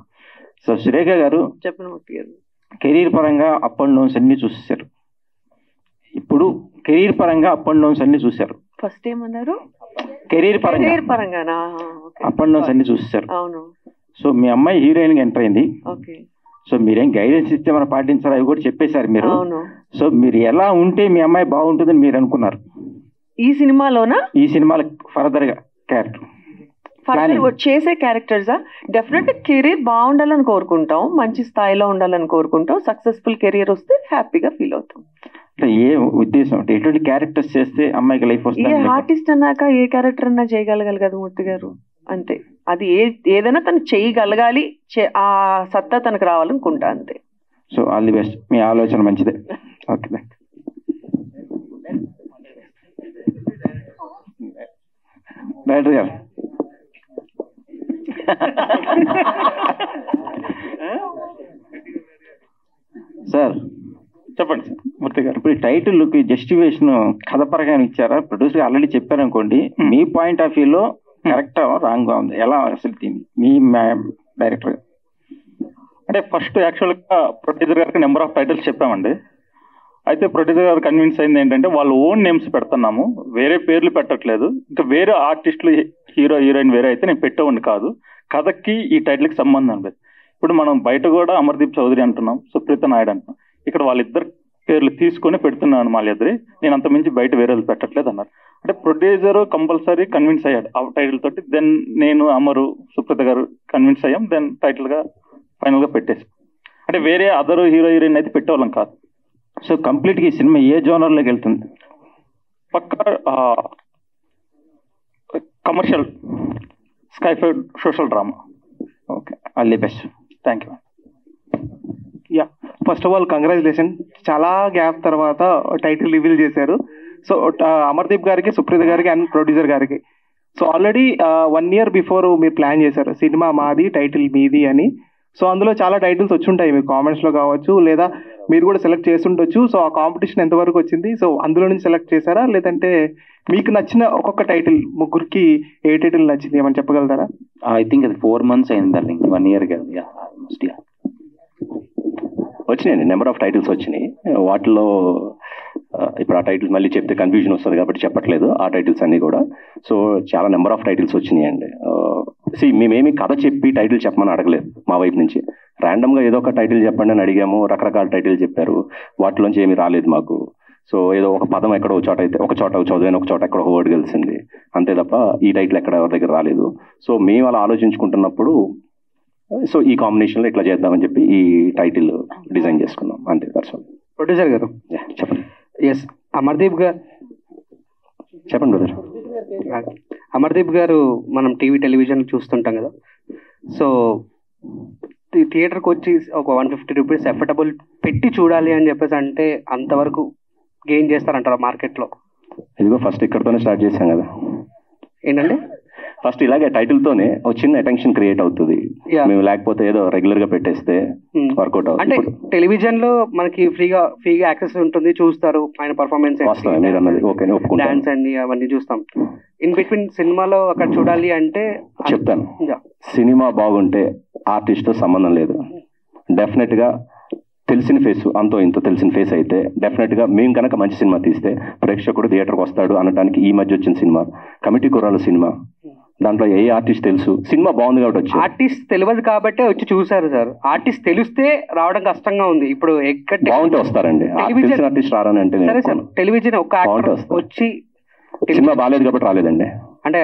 సో సురేఖ గారు చెప్పండి. మూర్తి గారు కెరీర్ పరంగా అప్ అండ్ డౌన్స్ అన్ని చూసేశారు. ఇప్పుడు కెరీర్ పరంగా అప్ అండ్ డౌన్స్ అన్ని చూశారు. ఫస్ట్ ఏమన్నారు? కెరీర్ పరంగానా? అప్ అండ్ డౌన్స్ అన్ని చూసేశారు. అవును. సో మీ అమ్మాయి హీరోయిన్ గా ఎంటర్ అయింది. ఓకే. సో మీరేం గైడెన్స్ ఇస్తే మనం పాటించాలి అవి కూడా చెప్పేశారు మీరు. సో మీరు ఎలా ఉంటే మీ అమ్మాయి బాగుంటుందని మీరు అనుకున్నారు ఈ సినిమాలోనా? ఈ సినిమాలో ఫర్దర్ గా క్యారెక్టర్ చేసే క్యారెక్టర్సా? డెఫినెట్ కెరీర్ బాగుండాలని కోరుకుంటాం, మంచి స్థాయిలో ఉండాలని కోరుకుంటాం. సక్సెస్ఫుల్ కెరీర్ వస్తే హ్యాపీగా ఫీల్ అవుతాం. ఏ ఉద్దేశం అంటే ఎటువంటి క్యారెక్టర్స్ చేస్తే అమ్మాయికి లైఫ్ వస్తుంది? ఏ ఆర్టిస్ట్ అన్నాక ఏ క్యారెక్టర్ అన్నా చేయగలగాలి కదా మూర్తి గారు. అంతే, అది ఏదైనా తను చేయగలగాలి, ఆ సత్తా తనకు రావాలనుకుంటా అంతే. సో ఆల్ ది బెస్ట్, మీ ఆలోచన మంచిదే. ఓకే, డైరెక్టర్ గారు సార్ చెప్పండి సార్. మూర్తి గారు, ఇప్పుడు టైటిల్కి జస్టిఫికేషన్ కథపరంగా ఇచ్చారా? ప్రొడ్యూసర్ ఆల్రెడీ చెప్పారు అనుకోండి, మీ పాయింట్ ఆఫ్ వ్యూలో కరెక్టా రాంగ్గా ఉంది, ఎలా అసలు మీ డైరెక్టర్? అంటే ఫస్ట్ యాక్చువల్గా ప్రొడ్యూసర్ గారికి నెంబర్ ఆఫ్ టైటిల్స్ చెప్పామండి. అయితే ప్రొడ్యూసర్ గారు కన్విన్స్ అయింది ఏంటంటే వాళ్ళ ఓన్ నేమ్స్ పెడుతున్నాము, వేరే పేర్లు పెట్టట్లేదు. ఇంకా వేరే ఆర్టిస్టులు హీరో హీరోయిన్ వేరే అయితే నేను పెట్టేవాడిని కాదు. కథకి ఈ టైటిల్కి సంబంధం లేదు. ఇప్పుడు మనం బయట కూడా అమర్దీప్ చౌదరి అంటున్నాం, సుప్రీత నాయుడు అంటున్నాం. ఇక్కడ వాళ్ళిద్దరు పేర్లు తీసుకొని పెడుతున్నాను మాలిద్దరి, నేను అంత మించి బయట వేరే పెట్టట్లేదు అన్నారు. అంటే ప్రొడ్యూసర్ కంపల్సరీ కన్విన్స్ అయ్యాడు ఆ టైటిల్ తోటి. దెన్ నేను అమరు సుప్రీత గారు కన్విన్స్ అయ్యాం. దెన్ టైటిల్గా ఫైనల్గా పెట్టేసి, అంటే వేరే అదర్ హీరో హీరోయిన్ అయితే పెట్టేవాళ్ళం కాదు. సో కంప్లీట్గా ఈ సినిమా ఏ జోనర్లోకి వెళ్తుంది? పక్కా commercial scifi social drama. Okay, all the best. Thank you. Yeah, first of all congratulation. చాలా గ్యాప్ తర్వాత టైటిల్ రివీల్ చేశారు. సో అమర్దీప్ గారికి, సుప్రీత గారికి అండ్ ప్రొడ్యూసర్ గారికి. సో ఆల్రెడీ 1 year బిఫోర్ మీరు ప్లాన్ చేశారు సినిమా మాది, టైటిల్ మీది అని. సో అందులో చాలా టైటిల్స్ వచ్చుంటాయి మీకు కామెంట్స్లో కావచ్చు, లేదా మీరు కూడా సెలెక్ట్ చేస్తుండొచ్చు. సో ఆ కాంపిటీషన్ ఎంతవరకు వచ్చింది? సో అందులో నుంచి సెలెక్ట్ చేశారా, లేదంటే మీకు నచ్చిన ఒక్కొక్క టైటిల్, ముగ్గురికి ఏ టైటిల్ నచ్చింది ఏమని చెప్పగలుగుతారా? ఐ థింక్ అది 4 months అయింది డార్లింగ్, 1 year కాదు. ఆల్మోస్ట్ వచ్చినాయండి, నెంబర్ ఆఫ్ టైటిల్స్ వచ్చినాయి. వాటిలో ఇప్పుడు ఆ టైటిల్స్ మళ్ళీ చెప్తే కన్ఫ్యూజన్ వస్తుంది కాబట్టి చెప్పట్లేదు ఆ టైటిల్స్ అన్నీ కూడా. సో చాలా నెంబర్ ఆఫ్ టైటిల్స్ వచ్చినాయండి. మేమేమి కథ చెప్పి టైటిల్ చెప్పమని అడగలేదు మా వైపు నుంచి. ర్యాండమ్గా ఏదో ఒక టైటిల్ చెప్పండి అని అడిగాము, రకరకాల టైటిల్ చెప్పారు, వాటిలోంచి ఏమీ రాలేదు మాకు. సో ఏదో ఒక పదం ఎక్కడ ఒక చోట అయితే ఒక చోట చదివాను, ఒక చోట ఎక్కడ ఒక వర్డ్ కలిసింది అంతే తప్ప ఈ టైటిల్ ఎక్కడ ఎవరి దగ్గర రాలేదు. సో మేము అలా ఆలోచించుకుంటున్నప్పుడు సో ఈ కాంబినేషన్లో ఇట్లా చేద్దామని చెప్పి ఈ టైటిల్ డిజైన్ చేసుకున్నాం అంతే. దర్శనం ప్రొడ్యూసర్ గారు చెప్పండి. ఎస్, అమర్దీప్ గారు చెప్పండి బ్రదర్. అమర్దీప్ గారు మనం టీవీ టెలివిజన్ చూస్తుంటాం కదా. సో థియేటర్కి వచ్చి ఒక 150 rupees ఎఫర్టబుల్ పెట్టి చూడాలి అని చెప్పేసి అంటే అంతవరకు గెయిన్ చేస్తారంటారా మార్కెట్లో? ఇదిగో ఫస్ట్ ఇక్కడతోనే స్టార్ట్ చేశాం కదా. ఏంటంటే ఫస్ట్ ఇలాగే టైటిల్ తోనే ఒక చిన్న అటెన్షన్ క్రియేట్ అవుతుంది. మేము లేకపోతే ఏదో రెగ్యులర్ గా పెట్టేస్తే వర్కౌట్ అవుతుంది. అంటే టెలివిజన్ లో మనకి ఫ్రీగా యాక్సెస్ ఉంటుంది, చూస్తారు ఆయన పర్ఫార్మెన్స్, డాన్స్ అండి అవన్నీ చూస్తాం. ఇన్ బిట్వీన్ సినిమాలో అక్కడ చూడాలి అంటే చెప్తాను, సినిమా బాగుంటే ఆర్టిస్ట్ తో సంబంధం లేదు. డెఫినెట్ గా తెలిసిన ఫేస్, అంతో ఇంతో తెలిసిన ఫేస్ అయితే డెఫినెట్ గా మేము కనుక మంచి సినిమా తీస్తే ప్రేక్షకుడు థియేటర్కి వస్తాడు అనడానికి ఈ మధ్య వచ్చిన సినిమా కమిటీ కుర్రాళ్ళ సినిమా. దాంట్లో ఏ ఆర్టిస్ట్ తెలుసు, సినిమా బాగుంది కాబట్టి వచ్చి. ఆర్టిస్ట్ తెలియదు కాబట్టి వచ్చి చూసారు సార్. ఆర్టిస్ట్ తెలిస్తే రావడం కష్టంగా ఉంది. ఇప్పుడు ఎక్కడ బాగుంటే వస్తారండి, తెలిసిన ఆర్టిస్ట్ రారని అంటే సరే సార్. టెలివిజన్ ఒక వచ్చి సినిమా బాగాలేదు కాబట్టి రాలేదండి అంటే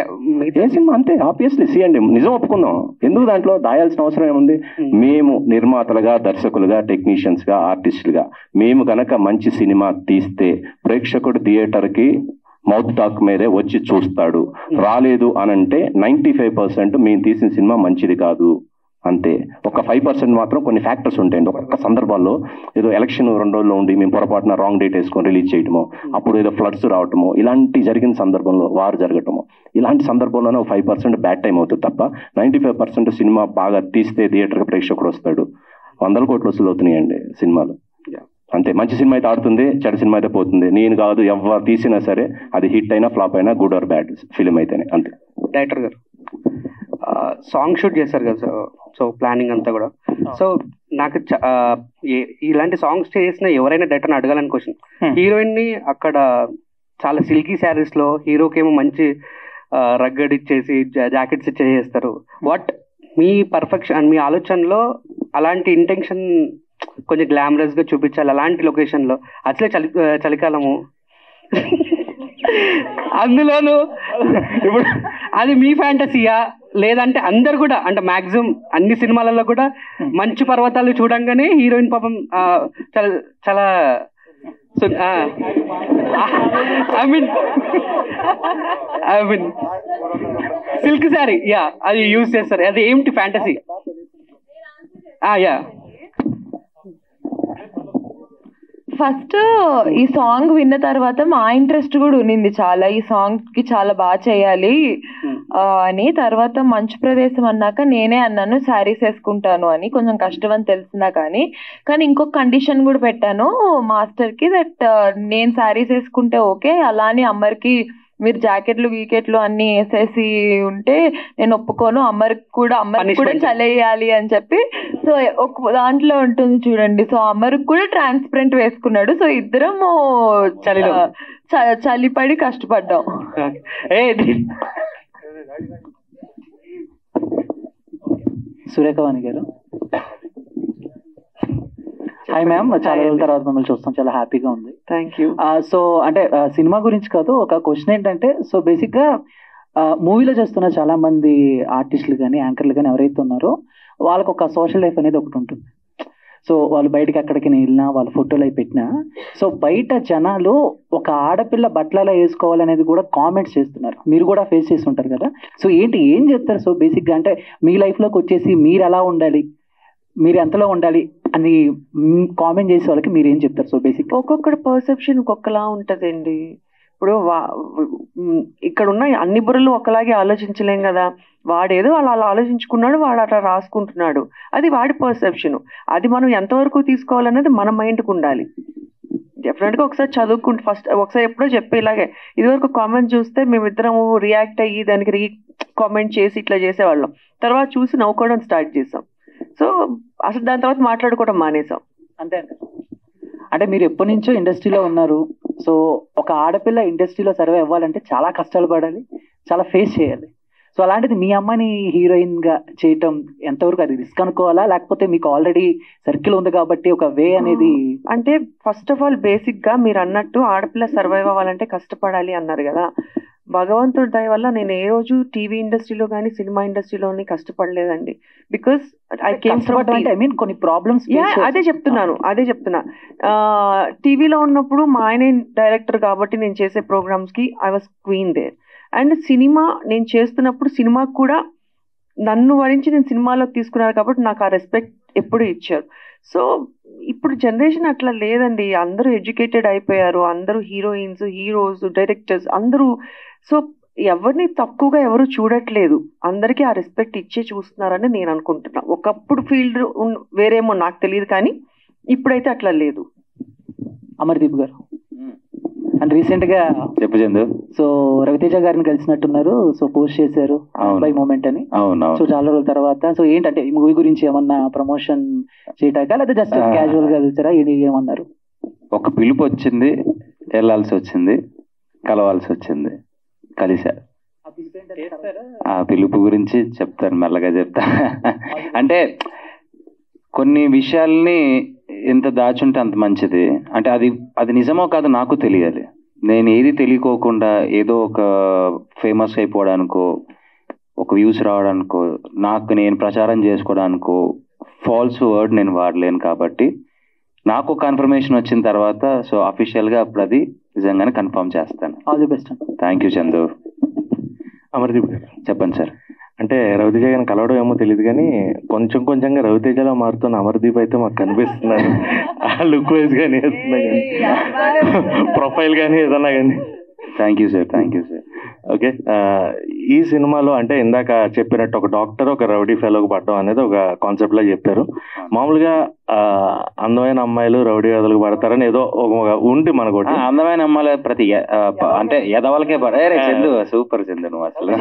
ఏ సినిమా అంతే. ఆబ్వియస్లీ అండి, నిజం ఒప్పుకుందాం, ఎందుకు దాంట్లో దాయాల్సిన అవసరం ఏముంది? మేము నిర్మాతలుగా, దర్శకులుగా, టెక్నీషియన్స్ గా, ఆర్టిస్టులుగా మేము కనుక మంచి సినిమా తీస్తే ప్రేక్షకుడు థియేటర్కి మౌత్ టాక్ మీదే వచ్చి చూస్తాడు. రాలేదు అనంటే 95% మేము తీసిన సినిమా మంచిది కాదు అంతే. ఒక 5% మాత్రం కొన్ని ఫ్యాక్టర్స్ ఉంటాయండి. ఒక్కొక్క సందర్భాల్లో ఏదో ఎలక్షన్ 2 రోజుల్లో ఉండి మేము పొరపాటున రాంగ్ డేట్ వేసుకొని రిలీజ్ చేయటము, అప్పుడు ఏదో ఫ్లడ్స్ రావటము, ఇలాంటి జరిగిన సందర్భంలో వారు జరగటము, ఇలాంటి సందర్భంలోనే ఒక 5% బ్యాడ్ టైం అవుతుంది తప్ప 95% సినిమా బాగా తీస్తే థియేటర్కి ప్రేక్షకుడు వస్తాడు. 100 కోట్ల వసూలు అవుతున్నాయండి సినిమాలు అంతే. మంచి సినిమా అయితే ఆడుతుంది, చెడు సినిమా అయితే పోతుంది. నేను కాదు, ఎవరు తీసినా సరే అది హిట్ అయినా ఫ్లాప్ అయినా, గుడ్ ఆర్ బ్యాడ్ ఫిలిం అయితేనే అంతే. డైరెక్టర్ గారు సాంగ్ షూట్ చేశారు కదా సార్, సో ప్లానింగ్ అంతా కూడా. సో నాకు ఇలాంటి సాంగ్స్ చేసిన ఎవరైనా డైరెక్టర్ని అడగాలని క్వశ్చన్. హీరోయిన్ ని అక్కడ చాలా సిల్కీ శారీస్ లో, హీరోకి ఏమో మంచి రగ్గడ్ ఇచ్చేసి జాకెట్స్ ఇచ్చేస్తారు. వాట్ మీ పర్ఫెక్షన్, మీ ఆలోచనలో అలాంటి ఇంటెన్షన్ కొంచెం గ్లామరస్ గా చూపించాలి అలాంటి లొకేషన్ లో. అసలే చలికాలము అందులోను ఇప్పుడు అది మీ ఫ్యాంటసీయా లేదంటే అందరు కూడా అంటే మాక్సిమం అన్ని సినిమాలలో కూడా మంచు పర్వతాలు చూడంగానే హీరోయిన్ పాపం చాలా చాలా I mean silk sari yeah అది యూజ్ చేస్తారు. అది ఏంటి ఫ్యాంటసీ? యా ఫస్ట్ ఈ సాంగ్ విన్న తర్వాత మా ఇంట్రెస్ట్ కూడా ఉన్నింది చాలా, ఈ సాంగ్ కి చాలా బాగా చేయాలి అని. తర్వాత మంచు ప్రదేశం అన్నాక నేనే అన్నాను శారీస్ వేసుకుంటాను అని, కొంచెం కష్టం అని తెలిసిందా కానీ ఇంకొక కండిషన్ కూడా పెట్టాను మాస్టర్ కి, దట్ నేను శారీస్ వేసుకుంటే ఓకే, అలానే అమ్మర్కి మీరు జాకెట్లు వీకెట్లు అన్ని వేసేసి ఉంటే నేను ఒప్పుకోను, అమ్మర్కి కూడా చలేయాలి అని చెప్పి. సో ఒక దాంట్లో ఉంటుంది చూడండి, సో అమ్మర్కి కూడా ట్రాన్స్పరెంట్ వేసుకున్నాడు. సో ఇద్దరము చలిపడి కష్టపడ్డాం. సురేఖవాణి గారు, హాయ్ మ్యామ్, చాలా రోజుల తర్వాత మిమ్మల్ని చూస్తాం, చాలా హ్యాపీగా ఉంది. Thank you. సో అంటే సినిమా గురించి కాదు, ఒక క్వశ్చన్ ఏంటంటే, సో బేసిక్ గా మూవీలో చేస్తున్న చాలా మంది ఆర్టిస్టులు కానీ యాంకర్లు కానీ ఎవరైతే ఉన్నారో వాళ్ళకు ఒక సోషల్ లైఫ్ అనేది ఒకటి ఉంటుంది. సో వాళ్ళు బయటకి ఎక్కడికి వెళ్ళినా వాళ్ళ ఫోటోలు అవి పెట్టినా, సో బయట జనాలు ఒక ఆడపిల్ల బట్టలు వేసుకోవాలనేది కూడా కామెంట్స్ చేస్తున్నారు. మీరు కూడా ఫేస్ చేసి ఉంటారు కదా, సో ఏం చెప్తారు? సో బేసిక్గా అంటే మీ లైఫ్లోకి వచ్చేసి మీరు ఎలా ఉండాలి, మీరు ఎంతలో ఉండాలి అని కామెంట్ చేసే వాళ్ళకి మీరు ఏం చెప్తారు? సో బేసిక్ ఒక్కొక్కటి పర్సెప్షన్ ఒక్కొక్కలా ఉంటుందండి. ఇప్పుడు ఇక్కడ ఉన్న అన్ని బుర్రలు ఒకలాగే ఆలోచించలేం కదా. వాడేదో అలా ఆలోచించుకున్నాడు, వాడు అట్లా రాసుకుంటున్నాడు, అది వాడి పర్సెప్షన్. అది మనం ఎంతవరకు తీసుకోవాలనేది మన మైండ్కి ఉండాలి. డెఫినెట్గా ఒకసారి చదువుకుంటే ఫస్ట్ ఒకసారి ఎప్పుడో చెప్పేలాగే ఇదివరకు కామెంట్ చూస్తే మేమిద్దరము రియాక్ట్ అయ్యి దానికి కామెంట్ చేసి ఇట్లా చేసేవాళ్ళం. తర్వాత చూసి నవ్వుకోవడం స్టార్ట్ చేసాం. సో అసలు దాని తర్వాత మాట్లాడుకోవడం మానేసాం. అంతే. అంటే మీరు ఎప్పటి నుంచో ఇండస్ట్రీలో ఉన్నారు. సో ఒక ఆడపిల్ల ఇండస్ట్రీలో సర్వే అవ్వాలంటే చాలా కష్టాలు పడాలి, చాలా ఫేస్ చేయాలి. సో అలాంటిది మీ అమ్మాయిని హీరోయిన్ గా చేయటం ఎంతవరకు అది రిస్క్ అనుకోవాలా, లేకపోతే మీకు ఆల్రెడీ సర్కిల్ ఉంది కాబట్టి ఒక వే అనేది? అంటే ఫస్ట్ ఆఫ్ ఆల్ బేసిక్ గా మీరు అన్నట్టు ఆడపిల్ల సర్వైవ్ అవ్వాలంటే కష్టపడాలి అన్నారు కదా. భగవంతుడి దయ వల్ల నేను ఏ రోజు టీవీ ఇండస్ట్రీలో కానీ సినిమా ఇండస్ట్రీలోని కష్టపడలేదండి. Because I came from, I mean కొన్ని ప్రాబ్లమ్స్. అదే చెప్తున్నా. టీవీలో ఉన్నప్పుడు మా ఆయన డైరెక్టర్ కాబట్టి నేను చేసే ప్రోగ్రామ్స్ కి I was queen there. And cinema నేను చేస్తున్నప్పుడు సినిమాకు కూడా నన్ను వరించి నేను సినిమాలోకి తీసుకున్నారు కాబట్టి నాకు ఆ రెస్పెక్ట్ ఎప్పుడు ఇచ్చారు. సో ఇప్పుడు జనరేషన్ అట్లా లేదండి, అందరూ ఎడ్యుకేటెడ్ అయిపోయారు, అందరూ హీరోయిన్స్, హీరోస్, డైరెక్టర్స్ అందరూ. సో ఎవరిని తక్కువగా ఎవరు చూడట్లేదు, అందరికీ ఆ రెస్పెక్ట్ ఇచ్చే చూస్తున్నారని నేను అనుకుంటున్నా. ఒకప్పుడు ఫీల్డ్ వేరేమో నాకు తెలియదు, కానీ ఇప్పుడైతే అట్లా లేదు. అమర్దీప్ గారు అండ్ రీసెంట్ గా చెప్పు, సో రవితేజ గారిని కలిసినట్టున్నారు, సో పోస్ట్ చేశారు బై మూమెంట్ అని. సో చాలా రోజుల తర్వాత, సో ఏంటంటే ఈ మూవీ గురించి ఏమన్నా ప్రమోషన్ చేయటాక లేదా జస్ట్ క్యాజువల్ గా కలిసారా, ఏమన్నారు? ఒక పిలుపు వచ్చింది, వెళ్ళాల్సి వచ్చింది, కలవాల్సి వచ్చింది, కలిసా. ఆ పిలుపు గురించి చెప్తాను, మెల్లగా చెప్తా. అంటే కొన్ని విషయాల్ని ఎంత దాచుంటే అంత మంచిది. అంటే అది నిజమో కాదో నాకు తెలియాలి. నేను ఏది తెలియకోకుండా ఏదో ఒక ఫేమస్ అయిపోవడానికో, ఒక వ్యూస్ రావడానికో, నాకు నేను ప్రచారం చేసుకోవడానికో ఫాల్స్ వర్డ్ నేను వాడలేను. కాబట్టి నాకు కన్ఫర్మేషన్ వచ్చిన తర్వాత సో అఫీషియల్గా అప్పుడు అది నిజంగానే కన్ఫర్మ్ చేస్తాను. All the best. Thank you Chandu. Amardeep గారు చెప్పండి సార్. అంటే రవితేజ గారిని కలవడం ఏమో తెలియదు కానీ కొంచెంగా రవితేజలో మారుతున్న అమర్దీప్ అయితే మాకు కనిపిస్తున్నారు. ఆ లుక్ వైజ్ కానీ ఏదన్నా కానీ, ప్రొఫైల్ కానీ ఏదన్నా కానీ. Thank you sir. ఓకే, ఈ సినిమాలో అంటే ఇందాక చెప్పినట్టు ఒక డాక్టర్ ఒక రౌడీ ఫెలోకి పడడం అనేది ఒక కాన్సెప్ట్ లా చెప్పారు. మామూలుగా అందమైన అమ్మాయిలు రౌడీ వదలకు పడతారని ఏదో ఉంది మనకు. అందమైన అమ్మాయిలు ప్రతి అంటే ఎదవలకే పడే చందు, సూపర్ చందు నువ్వు అసలు.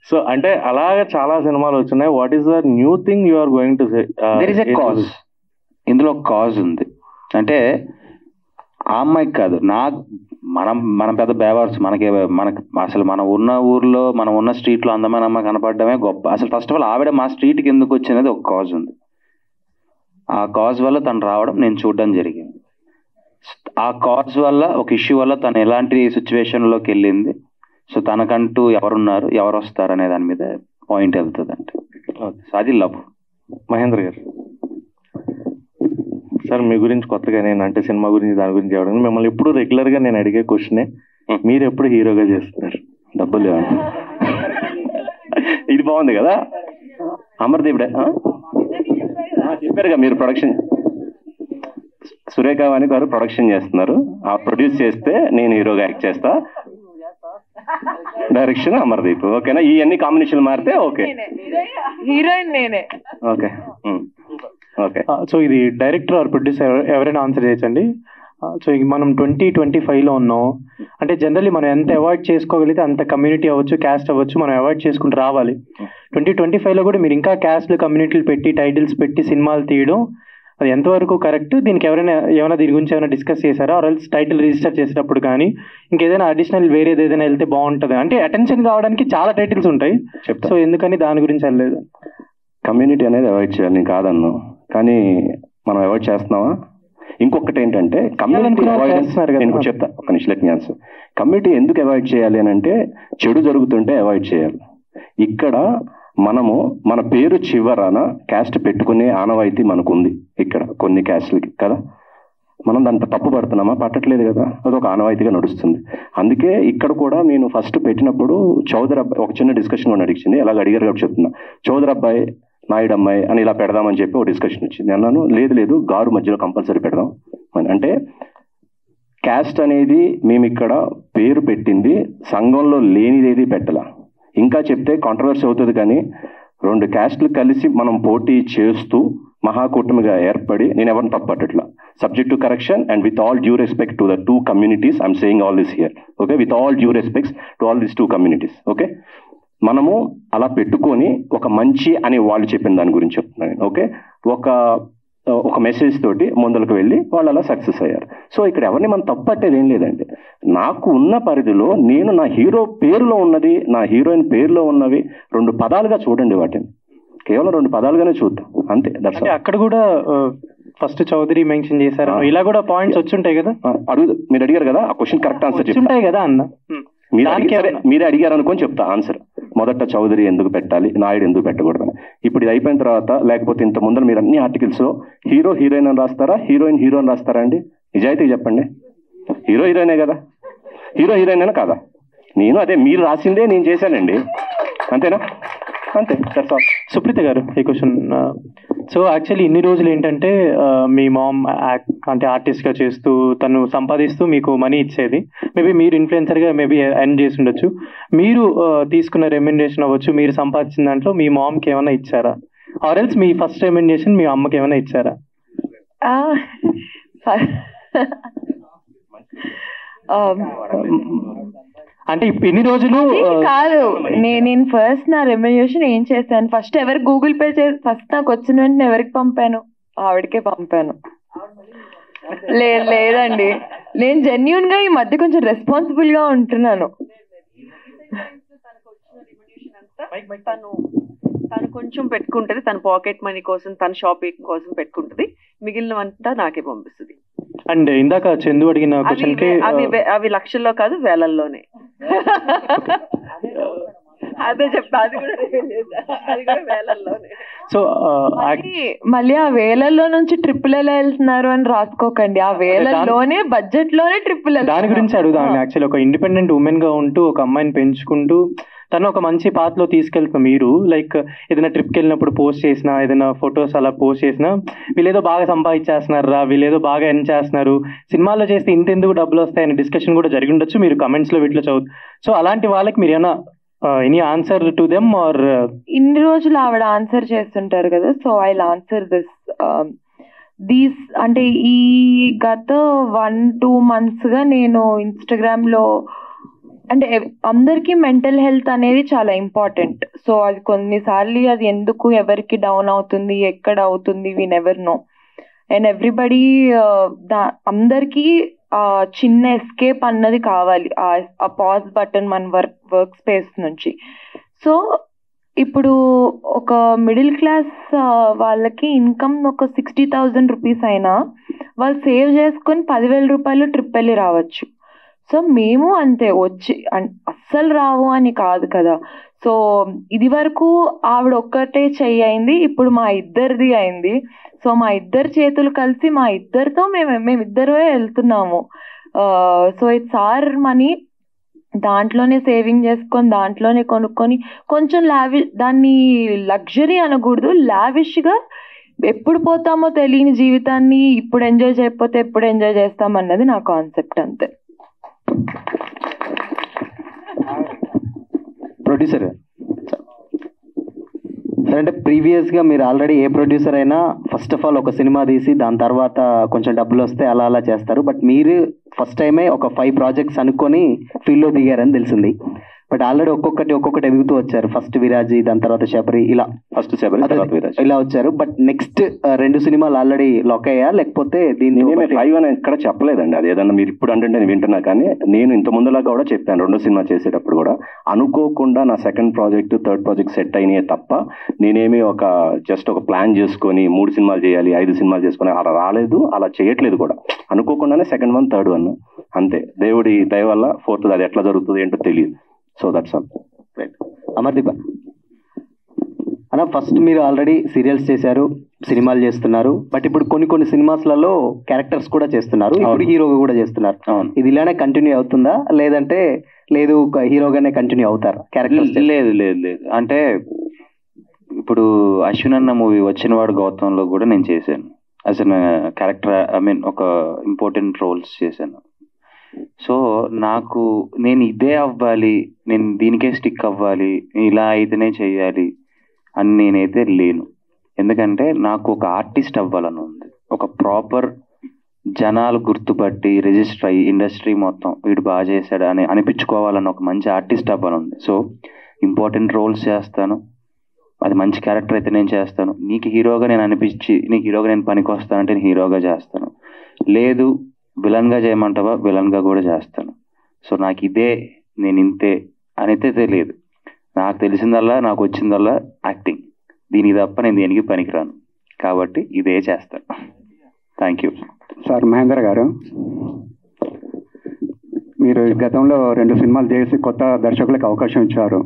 సో అంటే అలాగే చాలా సినిమాలు వచ్చినాయి. What is the new thing you are going to say? There is a cause. ఇందులో కాజ్ ఉంది. అంటే ఆ అమ్మాయికి కాదు, మనం పెద్ద బేవర్స్, మనకి అసలు మనం ఉన్న ఊర్లో మనం ఉన్న స్ట్రీట్లో అందమైన అమ్మ కనపడడమే గొప్ప. అసలు ఫస్ట్ ఆఫ్ ఆల్ ఆవిడ మా స్ట్రీట్కి ఎందుకు వచ్చినది ఒక కాజ్ ఉంది. ఆ కాజ్ వల్ల తను రావడం నేను చూడడం జరిగింది. ఆ కాజ్ వల్ల, ఒక ఇష్యూ వల్ల తను ఎలాంటి సిచ్యువేషన్లోకి వెళ్ళింది, సో తనకంటూ ఎవరున్నారు, ఎవరు వస్తారు అనే దాని మీద పాయింట్ వెళ్తుంది అంటే. సో అది లవ్. మహేంద్ర గారు సార్, మీ గురించి కొత్తగా నేను అంటే సినిమా గురించి దాని గురించి ఎవరు మిమ్మల్ని ఎప్పుడు రెగ్యులర్గా నేను అడిగే క్వశ్చనే, మీరు ఎప్పుడు హీరోగా చేస్తున్నారు? డబ్బులు లేవండి. ఇది బాగుంది కదా, అమర్దీప్ చెప్పారుగా మీరు ప్రొడక్షన్, సురేఖ వాణి గారు ప్రొడక్షన్ చేస్తున్నారు, ఆ ప్రొడ్యూస్ చేస్తే నేను హీరోగా యాక్ట్ చేస్తా, డైరెక్షన్ అమర్దీప్. ఓకేనా? ఈ అన్ని కాంబినేషన్ మారితే ఓకే, హీరోయిన్ నేనే. Okay okay. సో ఇది డైరెక్టర్ ఆర్ ప్రొడ్యూసర్ ఎవరైనా ఆన్సర్ చేయొచ్చండి. సో మనం 2025లో ఉన్నాం అంటే జనరల్లీ మనం ఎంత అవాయిడ్ చేసుకోగలిగితే అంత కమ్యూనిటీ అవ్వచ్చు, క్యాస్ట్ అవ్వచ్చు, మనం అవాయిడ్ చేసుకుంటూ రావాలి. 2025లో కూడా మీరు ఇంకా క్యాస్ట్లు, కమ్యూనిటీలు పెట్టి, టైటిల్స్ పెట్టి సినిమాలు తీయడం అది ఎంతవరకు కరెక్ట్? దీనికి ఏమైనా దీని గురించి ఏమైనా డిస్కస్ చేశారా? ఆర్ ఎల్స్ టైటిల్ రిజిస్టర్ చేసేటప్పుడు కానీ ఇంకేదైనా అడిషనల్ వేరేది ఏదైనా వెళ్తే బాగుంటుంది అంటే అటెన్షన్ కావడానికి చాలా టైటిల్స్ ఉంటాయి, సో ఎందుకని దాని గురించి వెళ్ళలేదు? కమ్యూనిటీ అనేది అవాయిడ్ చేయాలి, నేను కాదన్ను, కానీ మనం అవాయిడ్ చేస్తున్నావా? ఇంకొకటి ఏంటంటే కమ్యూనిటీ నేను చెప్తా, ఒక నిమిషం లెట్ మీ ఆన్సర్. కమ్యూనిటీ ఎందుకు అవాయిడ్ చేయాలి అని అంటే చెడు జరుగుతుంటే అవాయిడ్ చేయాలి. ఇక్కడ మనము మన పేరు చివరన క్యాస్ట్ పెట్టుకునే ఆనవాయితీ మనకు ఉంది ఇక్కడ కొన్ని క్యాస్ట్లకి కదా, మనం దాంట్లో తప్పు పడుతున్నామా? పట్టట్లేదు కదా, అదొక ఆనవాయితీగా నడుస్తుంది. అందుకే ఇక్కడ కూడా నేను ఫస్ట్ పెట్టినప్పుడు చౌదరి అబ్బాయి ఒక చిన్న డిస్కషన్ కూడా నడిచింది, అలాగ అడిగారు కాబట్టి చెప్తున్నా. చౌదరి అబ్బాయి, నాయుడు అమ్మాయి అని ఇలా పెడదామని చెప్పి ఒక డిస్కషన్ వచ్చింది. అన్నాను లేదు గారు మధ్యలో కంపల్సరీ పెడదాం అని. అంటే క్యాస్ట్ అనేది మేము ఇక్కడ పేరు పెట్టింది సంఘంలో లేనిదేది పెట్టాల. ఇంకా చెప్తే కాంట్రవర్సీ అవుతుంది, కానీ 2 క్యాస్ట్లు కలిసి మనం పోటీ చేస్తూ మహాకూటమిగా ఏర్పడి, నేను ఎవరిని తప్పట్లా, subject to correction and with all due respect to the 2 communities, I'm saying all this here, okay, with all due respects to all this 2 communities, okay. మనము అలా పెట్టుకొని ఒక మంచి అని వాళ్ళు చెప్పిన దాని గురించి చెప్తున్నాను, ఓకే. ఒక మెసేజ్ తోటి ముందరకు వెళ్ళి వాళ్ళు అలా సక్సెస్ అయ్యారు. సో ఇక్కడ ఎవరిని మనం తప్పట్టేది ఏం లేదండి. నాకు ఉన్న పరిధిలో నేను నా హీరో పేరులో ఉన్నది, నా హీరోయిన్ పేరులో ఉన్నవి 2 పదాలుగా చూడండి, వాటిని కేవలం 2 పదాలుగానే చూద్దాం అంతే. అక్కడ కూడా ఫస్ట్ చౌదరి మెన్షన్ చేశారు, ఇలా కూడా పాయింట్స్ వచ్చుంటాయి కదా. మీరు అడిగారు కదా, ఆ క్వశ్చన్ కరెక్ట్ ఆన్సర్ చెప్తుంటాయి కదా అన్న. మీరే అడిగారు అనుకొని చెప్తా ఆన్సర్. మొదట చౌదరి ఎందుకు పెట్టాలి, నాయుడు ఎందుకు పెట్టకూడదని. ఇప్పుడు ఇది అయిపోయిన తర్వాత, లేకపోతే ఇంత ముందర మీరు అన్ని ఆర్టికల్స్ లో హీరో హీరోయిన్ అని రాస్తారా, హీరోయిన్ రాస్తారా అండి? నిజాయితీ చెప్పండి. హీరోయినే కదా, హీరోయిన్ అయినా కాదా? నేను అదే మీరు రాసిందే నేను చేశానండి, అంతేనా? అంతే. సుప్రీత గారు ఈ క్వశ్చన్, సో యాక్చువల్లీ ఇన్ని రోజులు ఏంటంటే మీ మామ్ అంటే ఆర్టిస్ట్గా చేస్తూ తను సంపాదిస్తూ మీకు మనీ ఇచ్చేది, మేబీ మీరు ఇన్ఫ్లుయెన్సర్గా మేబీ ఎర్న్ చేసి ఉండొచ్చు. మీరు తీసుకున్న రెమ్యునరేషన్ అవ్వచ్చు, మీరు సంపాదించిన దాంట్లో మీ మామ్కి ఏమైనా ఇచ్చారా? ఆర్ ఎల్స్ మీ ఫస్ట్ రెమ్యునరేషన్ మీ అమ్మకి ఏమైనా ఇచ్చారా? అంటే ఇన్ని రోజులు కాదు, నేను ఫస్ట్ నా రెమ్యునరేషన్ ఏం చేశాను, ఫస్ట్ ఎవరికి గూగుల్ పే చేసి ఫస్ట్ నాకు వచ్చిన వెంటనే ఎవరికి పంపాను? ఆవిడకే పంపాను. లేదండి, నేను జెన్యూన్ గా ఈ మధ్య కొంచెం రెస్పాన్సిబుల్ గా ఉంటున్నాను. తను కొంచెం పెట్టుకుంటది, తన పాకెట్ మనీ కోసం, తన షాపింగ్ కోసం పెట్టుకుంటది, మిగిలినవంతా నాకే పంపిస్తుంది. అండ్ ఇందాక చందు అడిగిన క్వశ్చన్ కి అవి లక్షల్లో కాదు, వేలల్లోనే. అదే చెప్తా, అది కూడా వేలల్లోనే. సో మళ్ళీ ఆ వేలల్లో నుంచి ట్రిప్పులు ఎలా వెళ్తున్నారు అని రాసుకోకండి, ఆ వేలల్లోనే బడ్జెట్ లోనే ట్రిప్పులు. దాని గురించి అడుగుదాం. యాక్చువల్లీ ఒక ఇండిపెండెంట్ ఉమెన్ గా ఉంటూ ఒక అమ్మాయిని పెంచుకుంటూ తను ఒక మంచి పాత్రలో తీసుకెళ్తున్నా, మీరు లైక్ ఏదైనా ట్రిప్కి వెళ్ళినప్పుడు పోస్ట్ చేసినా, ఏదైనా ఫొటోస్ అలా పోస్ట్ చేసినా, వీళ్ళేదో బాగా సంపాదించేస్తున్నారా, వీళ్ళేదో బాగా ఎర్న్ చేస్తున్నారు, సినిమాల్లో చేస్తే ఇంతెందుకు డబ్బులు వస్తాయని డిస్కషన్ కూడా జరిగి ఉండొచ్చు, మీరు కమెంట్స్ లో వీటిలో చదువు. సో అలాంటి వాళ్ళకి మీరు ఏమైనా any answer to them or? ఇన్ని రోజులు ఆవిడ ఆన్సర్ చేస్తుంటారు కదా, సో ఐ ఆన్సర్ దీస్. అంటే ఈ గత 1-2 months గా నేను ఇన్స్టాగ్రామ్ లో, అంటే అందరికీ మెంటల్ హెల్త్ అనేది చాలా ఇంపార్టెంట్. సో అది కొన్నిసార్లు అది ఎందుకు ఎవరికి డౌన్ అవుతుంది, ఎక్కడ అవుతుంది, we never know. And everybody అందరికీ చిన్న ఎస్కేప్ అన్నది కావాలి, ఆ పాజ్ బటన్ మన వర్క్ స్పేస్ నుంచి. సో ఇప్పుడు ఒక మిడిల్ క్లాస్ వాళ్ళకి ఇన్కమ్ ఒక 60,000 రూపీస్ అయినా వాళ్ళు సేవ్ చేసుకొని 10,000 రూపాయలు ట్రిప్ వెళ్ళి రావచ్చు. సో మేము అంతే, వచ్చి అస్సలు రావు అని కాదు కదా. సో ఇది వరకు ఆవిడ ఒక్కటే చెయ్యి అయింది, ఇప్పుడు మా ఇద్దరిది అయింది. సో మా ఇద్దరు చేతులు కలిసి మా ఇద్దరితో మేమిద్దరే వెళ్తున్నాము. సో ఇట్స్ ఆర్ మనీ, దాంట్లోనే సేవింగ్ చేసుకొని దాంట్లోనే కొనుక్కొని కొంచెం దాన్ని లగ్జరీ అనకూడదు, లావిష్గా ఎప్పుడు పోతామో తెలియని జీవితాన్ని ఇప్పుడు ఎంజాయ్ చేయకపోతే ఎప్పుడు ఎంజాయ్ చేస్తామన్నది నా కాన్సెప్ట్ అంతే. ప్రొడ్యూసర్ సార్, అంటే ప్రీవియస్గా మీరు ఆల్రెడీ ఏ ప్రొడ్యూసర్ అయినా ఫస్ట్ ఆఫ్ ఆల్ ఒక సినిమా తీసి దాని తర్వాత కొంచెం డబ్బులు వస్తే అలా అలా చేస్తారు. బట్ మీరు ఫస్ట్ టైమే ఒక 5 ప్రాజెక్ట్స్ అనుకొని ఫీల్డ్లో దిగారని తెలిసింది. బట్ ఆల్రెడీ ఒక్కొక్కటి ఎదుగుతూ వచ్చారు. ఫస్ట్ విరాజీ, దాని తర్వాత శబరి, ఇలా ఫస్ట్ శబరి తర్వాత విరాజ్ ఇలా వచ్చారు. బట్ నెక్స్ట్ 2 సినిమాలు ఆల్రెడీ లాక్ అయ్యా, లేకపోతే దీన్ని 5 అని ఎక్కడ చెప్పలేదండి. అది ఏదన్నా మీరు ఇప్పుడు అంటే నేను వింటున్నా, కానీ నేను ఇంత ముందులా కూడా చెప్పాను. 2వ సినిమా చేసేటప్పుడు కూడా అనుకోకుండా నా second project, third project set అయినాయే తప్ప నేనేమి జస్ట్ ఒక ప్లాన్ చేసుకొని 3 సినిమాలు చేయాలి, 5 సినిమాలు చేసుకొని అలా రాలేదు, అలా చేయట్లేదు కూడా. అనుకోకుండానే సెకండ్ 1, థర్డ్ 1 అంతే. దేవుడి దయ వల్ల 4th అది ఎట్లా జరుగుతుంది ఏంటో తెలియదు. So that's all. Right. Amardeep అన్న, ఫస్ట్ మీరు ఆల్రెడీ సీరియల్స్ చేశారు, సినిమాలు చేస్తున్నారు. బట్ ఇప్పుడు కొన్ని సినిమాస్లలో క్యారెక్టర్స్ కూడా చేస్తున్నారు, ఇప్పుడు హీరోగా కూడా చేస్తున్నారు. ఇది ఇలానే కంటిన్యూ అవుతుందా, లేదంటే లేదు హీరోగానే కంటిన్యూ అవుతారా క్యారెక్టర్స్? లేదు లేదు లేదు, అంటే ఇప్పుడు అశ్విన్ అన్న మూవీ వచ్చినవాడు గౌతంలో కూడా నేను చేశాను అసలు క్యారెక్టర్, ఒక ఇంపార్టెంట్ రోల్స్ చేశాను. సో నేను ఇదే అవ్వాలి, నేను దీనికే స్టిక్ అవ్వాలి, ఇలా అయితేనే చెయ్యాలి అని నేనైతే లేను. ఎందుకంటే నాకు ఒక ఆర్టిస్ట్ అవ్వాలని ఉంది, ఒక ప్రాపర్ జనాలు గుర్తుపట్టి రిజిస్టర్ అయ్యి ఇండస్ట్రీ మొత్తం వీడు బాగా చేశాడు అని అనిపించుకోవాలని ఒక మంచి ఆర్టిస్ట్ అవ్వాలని ఉంది. సో ఇంపార్టెంట్ రోల్స్ చేస్తాను, అది మంచి క్యారెక్టర్ అయితే నేను చేస్తాను. నీకు హీరోగా నేను అనిపించి నీకు హీరోగా నేను పనికి వస్తానంటే నేను హీరోగా చేస్తాను. లేదు విలన్గా చేయమంటావా, విలన్గా కూడా చేస్తాను. సో నాకు ఇదే, నేను ఇంతే అనైతే తెలియదు. నాకు తెలిసిందల్లా, నాకు వచ్చిందల్లా యాక్టింగ్. దీనికి తప్ప నేను దేనికి పనికిరాను, కాబట్టి ఇదే చేస్తాను. Thank you sir. మహేంద్ర గారు, మీరు గతంలో 2 సినిమాలు చేసి కొత్త దర్శకులకు అవకాశం ఇచ్చారు,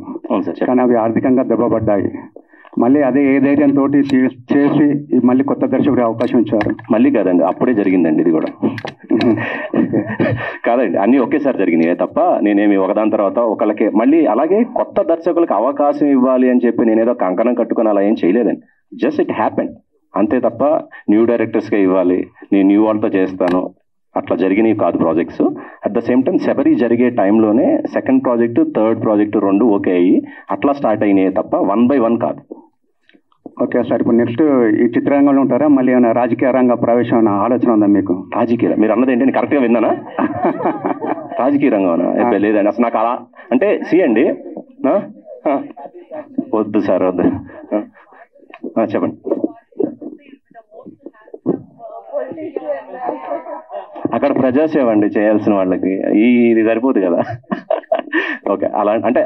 కానీ అవి ఆర్థికంగా దెబ్బపడ్డాయి. మళ్ళీ అదే ఏ ధైర్యంతో చేసి మళ్ళీ కొత్త దర్శకుడికి అవకాశం ఇచ్చారు? మళ్ళీ కాదండి, అప్పుడే జరిగిందండి ఇది కూడా. కాదండి, అన్నీ ఒకేసారి జరిగినాయి తప్ప నేనేమి ఒకదాని తర్వాత ఒకళ్ళకి మళ్ళీ అలాగే కొత్త దర్శకులకు అవకాశం ఇవ్వాలి అని చెప్పి నేనేదో కంకణం కట్టుకొని అలా ఏం చేయలేదండి. జస్ట్ ఇట్ హ్యాపెండ్ అంతే తప్ప న్యూ డైరెక్టర్స్కే ఇవ్వాలి, నేను న్యూ వాళ్ళతో చేస్తాను, అట్లా జరిగినవి కాదు projects. At the same time Sabari జరిగే టైంలోనే second project, third project 2 okay అయ్యి అట్లా స్టార్ట్ అయినాయి తప్ప 1 by 1 కాదు. Okay sir. ఇప్పుడు నెక్స్ట్ ఈ చిత్రరంగంలో ఉంటారా, మళ్ళీ ఏమైనా రాజకీయ రంగ ప్రవేశం అన్న ఆలోచన ఉందా మీకు? రాజకీయ, మీరు అన్నది ఏంటి, నేను కరెక్ట్గా విన్నానా? రాజకీయ రంగం లేదండి అసలు నాకు అలా అంటే అండి వద్దు సార్, వద్దు. చెప్పండి. అక్కడ ప్రజాసేవ అండి చేయాల్సిన వాళ్ళకి, ఇది సరిపోదు కదా. ఓకే,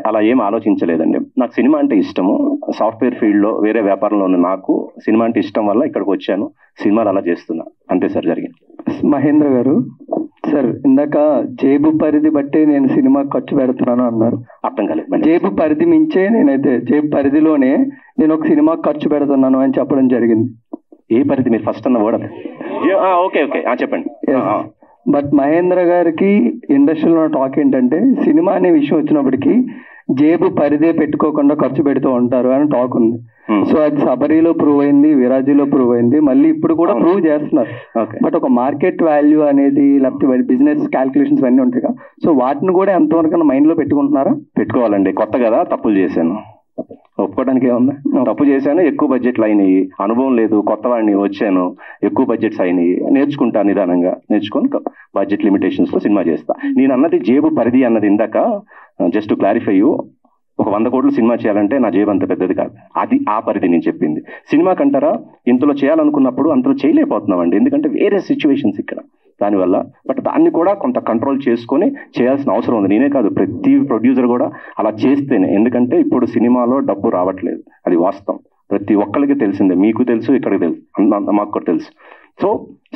అలా ఏం ఆలోచించలేదండి. నాకు సినిమా అంటే ఇష్టము. సాఫ్ట్వేర్ ఫీల్డ్లో వేరే వ్యాపారంలో ఉన్న నాకు సినిమా అంటే ఇష్టం వల్ల ఇక్కడికి వచ్చాను, సినిమాలు అలా చేస్తున్నా, అంతే సార్ జరిగింది. మహేంద్ర గారు, సార్ ఇందాక జేబు పరిధి బట్టి నేను సినిమా ఖర్చు పెడుతున్నాను అన్నారు. అర్థం కాలేదు. జేబు పరిధి మించే నేనైతే జేబు పరిధిలోనే నేను ఒక సినిమా ఖర్చు పెడుతున్నాను అని చెప్పడం జరిగింది. ఏ పరిధి? మీరు ఫస్ట్ అన్న వర్డ్. ఓకే ఓకే చెప్పండి. బట్ మహేంద్ర గారికి ఇండస్ట్రీలో టాక్ ఏంటంటే సినిమా అనే విషయం వచ్చినప్పటికీ జేబు పరిధే పెట్టుకోకుండా ఖర్చు పెడుతూ ఉంటారు అని టాక్ ఉంది. సో అది శబరిలో ప్రూవ్ అయింది, విరాజీలో ప్రూవ్ అయింది, మళ్ళీ ఇప్పుడు కూడా ప్రూవ్ చేస్తున్నారు. బట్ ఒక మార్కెట్ వాల్యూ అనేది లేకపోతే బిజినెస్ క్యాల్కులేషన్స్ అన్నీ ఉంటాయి కదా, సో వాటిని కూడా ఎంతవరకు మైండ్ లో పెట్టుకుంటున్నారా? పెట్టుకోవాలండి. కొత్త కదా, తప్పులు చేశాను, ఒప్పుకోవడానికి ఏముంది. తప్పు చేశాను, ఎక్కువ బడ్జెట్లు అయినాయి, అనుభవం లేదు, కొత్త వాడిని వచ్చాను, ఎక్కువ బడ్జెట్స్ అయినాయి, నేర్చుకుంటా, నిదానంగా నేర్చుకొని బడ్జెట్ లిమిటేషన్స్ లో సినిమా చేస్తా. నేను అన్నది జేబు పరిధి అన్నది ఇందాక జస్ట్ క్లారిఫై, ఒక 100 కోట్లు సినిమా చేయాలంటే నా జేబు అంత పెద్దది కాదు, అది ఆ పరిధి నేను చెప్పింది. సినిమా కంటారా ఇంతలో చేయాలనుకున్నప్పుడు అంతలో చేయలేకపోతున్నామండి, ఎందుకంటే వేరే సిచ్యువేషన్స్ ఇక్కడ దానివల్ల. బట్ దాన్ని కూడా కొంత కంట్రోల్ చేసుకొని చేయాల్సిన అవసరం ఉంది. నేనే కాదు, ప్రతి ప్రొడ్యూసర్ కూడా అలా చేస్తేనే. ఎందుకంటే ఇప్పుడు సినిమాలో డబ్బు రావట్లేదు, అది వాస్తవం. ప్రతి ఒక్కరికి తెలిసిందే, మీకు తెలుసు, ఇక్కడికి తెలుసు, మాకు కూడా తెలుసు. సో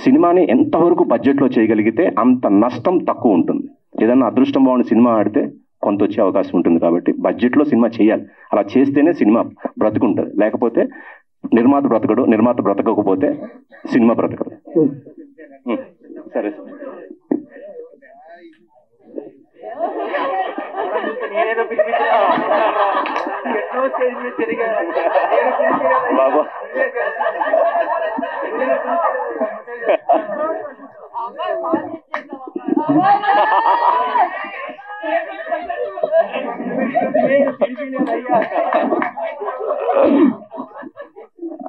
సినిమాని ఎంతవరకు బడ్జెట్లో చేయగలిగితే అంత నష్టం తక్కువ ఉంటుంది. ఏదన్నా అదృష్టం బాగుండి సినిమా ఆడితే కొంత వచ్చే అవకాశం ఉంటుంది. కాబట్టి బడ్జెట్లో సినిమా చేయాలి. అలా చేస్తేనే సినిమా బ్రతుకుంటుంది. లేకపోతే నిర్మాత బ్రతకడు, నిర్మాత బ్రతకకపోతే సినిమా బ్రతకదు. సరే బాబా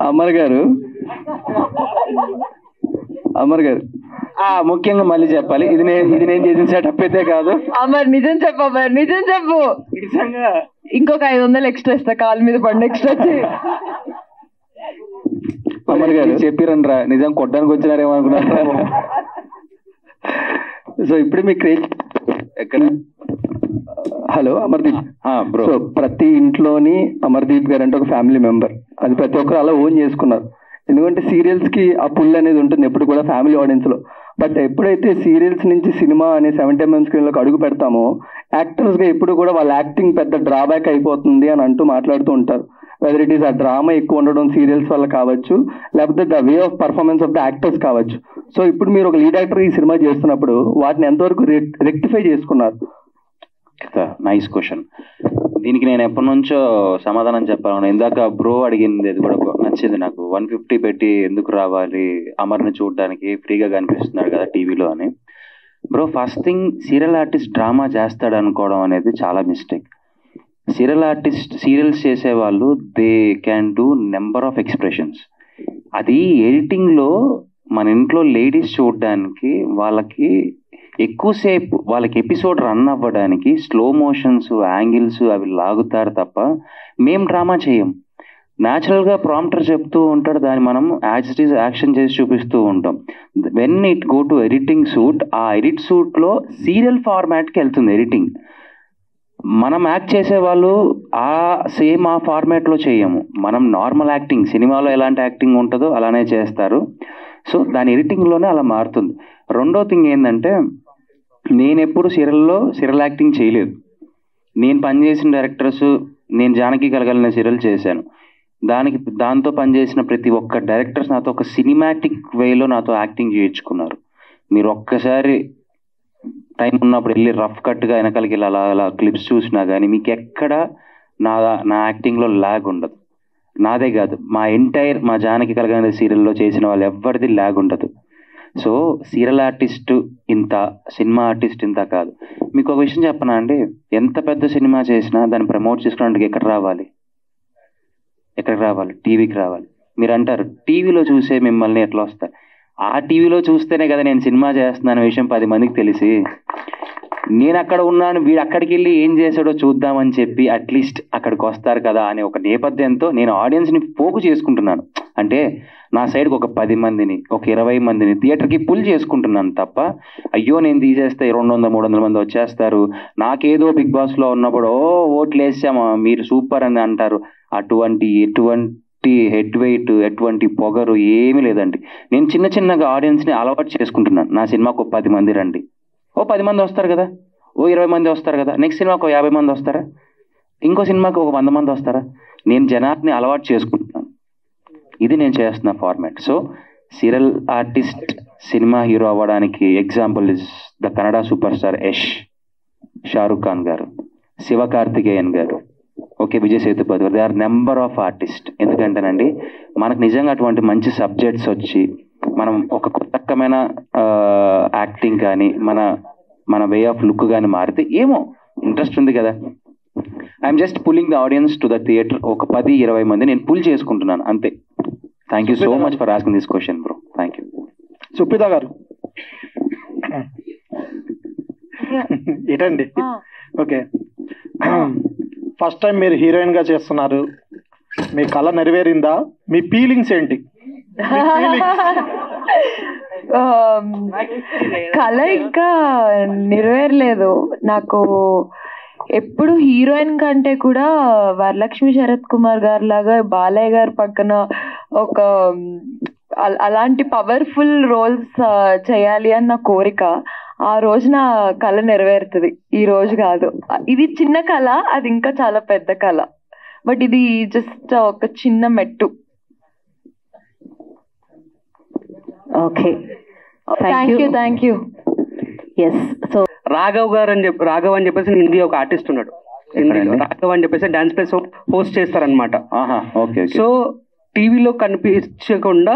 అమర్ గారు ముఖ్యంగా మళ్ళీ చెప్పాలి, ఇది నేను చేసిన సెటప్ అయితే కాదు. అమర్ నిజం చెప్పు, అమర్ నిజం చెప్పు. నిజంగా ఇంకొక 500 ఎక్స్ట్రా ఇస్తా, కాలు మీద బండి ఎక్స్ట్రా. అమర్ గారు చెప్పిరనరా, నిజం కొట్టడానికి వచ్చినారేమో అనుకున్నారు. సో ఇప్పుడు మీకు ఎక్కడ హలో అమర్దీప్ బ్రో. సో ప్రతి ఇంట్లోని అమర్దీప్ గారు అంటే ఒక ఫ్యామిలీ మెంబర్, అది ప్రతి ఒక్కరు అలా ఓన్ చేసుకున్నారు. ఎందుకంటే సీరియల్స్ కి ఆ పుల్ అనేది ఉంటుంది ఎప్పుడు కూడా ఫ్యామిలీ ఆడియన్స్ లో. బట్ ఎప్పుడైతే సీరియల్స్ నుంచి సినిమా అనే 70mm స్క్రీన్ లోకి అడుగు పెడతామో యాక్టర్స్ గా ఎప్పుడు కూడా వాళ్ళ యాక్టింగ్ పెద్ద డ్రాబ్యాక్ అయిపోతుంది అని అంటూ మాట్లాడుతూ ఉంటారు. వెదర్ ఇట్ ఈస్ ఆ డ్రామా ఎక్కువ ఉండడం సీరియల్స్ వల్ల కావచ్చు, లేకపోతే the way of performance of the actors కావచ్చు. సో ఇప్పుడు మీరు ఒక లీడ్ యాక్టర్ ఈ సినిమా చేస్తున్నప్పుడు వాటిని ఎంతవరకు రెక్టిఫై చేసుకున్నారు? Nice question. దీనికి నేను ఎప్పటి నుంచో సమాధానం చెప్పాను. ఇందాక బ్రో అడిగింది అది కూడా నచ్చింది నాకు. 150 పెట్టి ఎందుకు రావాలి అమర్ని చూడడానికి, ఫ్రీగా కనిపిస్తున్నాడు కదా టీవీలో అని. Bro first thing, serial artist drama చేస్తాడు అనుకోవడం అనేది చాలా మిస్టేక్. సీరియల్స్ చేసేవాళ్ళు they can do number of expressions. అది ఎడిటింగ్లో మన ఇంట్లో లేడీస్ చూడడానికి వాళ్ళకి ఎక్కువసేపు వాళ్ళకి ఎపిసోడ్ రన్ అవ్వడానికి స్లో మోషన్స్, యాంగిల్స్ అవి లాగుతారు తప్ప మేం డ్రామా చేయం. న్యాచురల్గా ప్రాంప్టర్ చెప్తూ ఉంటాడు, దాన్ని మనం యాజ్ ఇట్ ఈస్ యాక్షన్ చేసి చూపిస్తూ ఉంటాం. When it go to editing suit, ఆ ఎడిట్ సూట్లో సీరియల్ ఫార్మాట్కి వెళ్తుంది ఎడిటింగ్. మనం యాక్ట్ చేసే వాళ్ళు సేమ్ ఆ ఫార్మాట్లో చేయము. మనం నార్మల్ యాక్టింగ్, సినిమాలో ఎలాంటి యాక్టింగ్ ఉంటుందో అలానే చేస్తారు. సో దాని ఎడిటింగ్లోనే అలా మారుతుంది. రెండో థింగ్ ఏంటంటే, నేను ఎప్పుడు సీరియల్ యాక్టింగ్ చేయలేదు. నేను పనిచేసిన డైరెక్టర్స్, నేను జానకి కలగలిన సీరియల్ చేశాను. దాంతో పనిచేసిన ప్రతి ఒక్క డైరెక్టర్స్ నాతో ఒక సినిమాటిక్ వేలో నాతో యాక్టింగ్ చేయించుకున్నారు. మీరు ఒక్కసారి టైం ఉన్నప్పుడు వెళ్ళి రఫ్ కట్గా వెనకాలకి వెళ్ళి అలా క్లిప్స్ చూసినా కానీ మీకు ఎక్కడ నా యాక్టింగ్లో ల్యాగ్ ఉండదు. నాదే కాదు, మా జానకి కలగలిన సీరియల్లో చేసిన వాళ్ళు ఎవరిది ల్యాగ్ ఉండదు. సో సీరియల్ ఆర్టిస్ట్ ఇంత, సినిమా ఆర్టిస్ట్ ఇంత కాదు. మీకు ఒక విషయం చెప్పనా అండి, ఎంత పెద్ద సినిమా చేసినా దాన్ని ప్రమోట్ చేసుకోవడానికి ఎక్కడికి రావాలి? టీవీకి రావాలి. మీరు అంటారు టీవీలో చూసే మిమ్మల్ని ఎట్లా వస్తారు? ఆ టీవీలో చూస్తేనే కదా నేను సినిమా చేస్తున్నాను విషయం 10 మందికి తెలిసి, నేను అక్కడ ఉన్నాను, వీడు అక్కడికి వెళ్ళి ఏం చేశాడో చూద్దామని చెప్పి అట్లీస్ట్ అక్కడికి వస్తారు కదా అనే ఒక నేపథ్యంతో నేను ఆడియన్స్ని పోగు చేసుకుంటున్నాను. అంటే నా సైడ్కి ఒక 10 మందిని, ఒక 20 మందిని థియేటర్కి పుల్ చేసుకుంటున్నాను తప్ప, అయ్యో నేను తీసేస్తే 200-300 మంది వచ్చేస్తారు, నాకేదో బిగ్ బాస్లో ఉన్నప్పుడు ఓట్లు వేసామా మీరు సూపర్ అని అంటారు. ఎటువంటి హెడ్ వెయిట్, ఎటువంటి పొగరు ఏమీ లేదండి. నేను చిన్నగా ఆడియన్స్ని అలవాటు చేసుకుంటున్నాను. నా సినిమాకు 10 మంది రండి, 10 మంది వస్తారు కదా, 20 మంది వస్తారు కదా, నెక్స్ట్ సినిమాకు 50 మంది వస్తారా, ఇంకో సినిమాకి 100 మంది వస్తారా? నేను జనాన్ని అలవాటు చేసుకుంటున్నాను. ఇది నేను చేస్తున్న ఫార్మాట్. సో సీరియల్ ఆర్టిస్ట్ సినిమా హీరో అవ్వడానికి example is the Kannada superstar Yash, Shahrukh Khan గారు, శివకార్తికేయన్ గారు, ఓకే విజయ్ సేతుపతి గారు. They are number of artist. ఎందుకంటేనండి మనకు నిజంగా అటువంటి మంచి సబ్జెక్ట్స్ వచ్చి మనం ఒక కొత్త రకమైన యాక్టింగ్ కానీ మన వే ఆఫ్ లుక్ కానీ మారితే ఏమో ఇంట్రెస్ట్ ఉంది కదా. I'm just pulling the audience to the theatre. ఒక 10-20 మంది నేను పుల్ చేసుకుంటున్నాను అంతే. Thank you so much for asking this question bro. Thank you. Supritha గారు ఏంటండి? ఓకే, ఫస్ట్ టైం మీరు హీరోయిన్ గా చేస్తున్నారు, మీ కళ నెరవేరిందా? మీ ఫీలింగ్స్ ఏంటి? కళ ఇంకా నెరవేరలేదు నాకు. ఎప్పుడు హీరోయిన్ కంటే కూడా వరలక్ష్మి శరత్ కుమార్ గారు లాగా బాలయ్య గారి పక్కన ఒక అలాంటి పవర్ఫుల్ రోల్స్ చేయాలి అని నా కోరిక. ఆ రోజు నా కళ నెరవేరుతుంది, ఈ రోజు కాదు. ఇది చిన్న కళ, అది ఇంకా చాలా పెద్ద కళ. బట్ ఇది జస్ట్ ఒక చిన్న మెట్టు. Okay, thank you. Yes, so Raghav అని చెప్పేసి హిందీ ఒక ఆర్టిస్ట్ ఉన్నాడు. రాఘవ్ అని చెప్పేసి డాన్స్ ప్లేస్ హోస్ట్ చేస్తారనమాట. సో టీవీలో కనిపించకుండా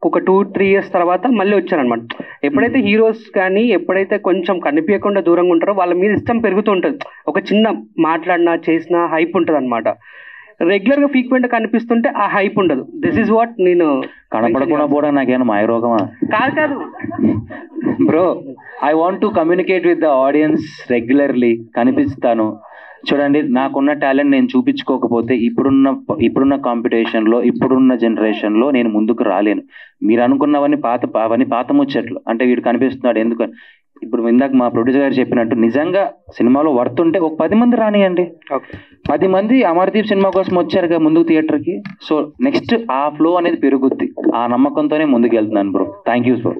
ఒక 2-3 years తర్వాత మళ్ళీ వచ్చారనమాట. ఎప్పుడైతే హీరోస్ కానీ ఎప్పుడైతే కొంచెం కనిపించకుండా దూరంగా ఉంటారో వాళ్ళ మీద ఇష్టం పెరుగుతూ ఉంటుంది. ఒక చిన్న మాట్లాడినా చేసినా హైప్ ఉంటుంది అనమాట. రెగ్యులర్ గా ఫ్రీక్వెంట్ గా కనిపిస్తుంటే ఆ హైప్ ఉండదు. దిస్ ఇస్ వాట్ నేను కనపడకుండా కూడా నాకేమైనా మాయరోగమా? కాదు bro, I want to communicate with the audience regularly. కనిపిస్తాను. చూడండి, నాకున్న టాలెంట్ నేను చూపించుకోకపోతే ఇప్పుడున్న కాంపిటీషన్లో ఇప్పుడున్న జనరేషన్లో నేను ముందుకు రాలేను. మీరు అనుకున్నవన్నీ పాత ముచ్చట్లు. అంటే వీడు కనిపిస్తున్నాడు ఎందుకని. ఇప్పుడు ఇందాక మా ప్రొడ్యూసర్ గారు చెప్పినట్టు నిజంగా సినిమాలో వర్త్ ఉంటే ఒక 10 మంది రానియండి. 10 మంది అమర్దీప్ సినిమా కోసం వచ్చారుగా ముందుకు థియేటర్కి. సో నెక్స్ట్ ఆ ఫ్లో అనేది పెరుగుద్ది. ఆ నమ్మకంతోనే ముందుకు వెళ్తున్నాను బ్రో. Thank you bro.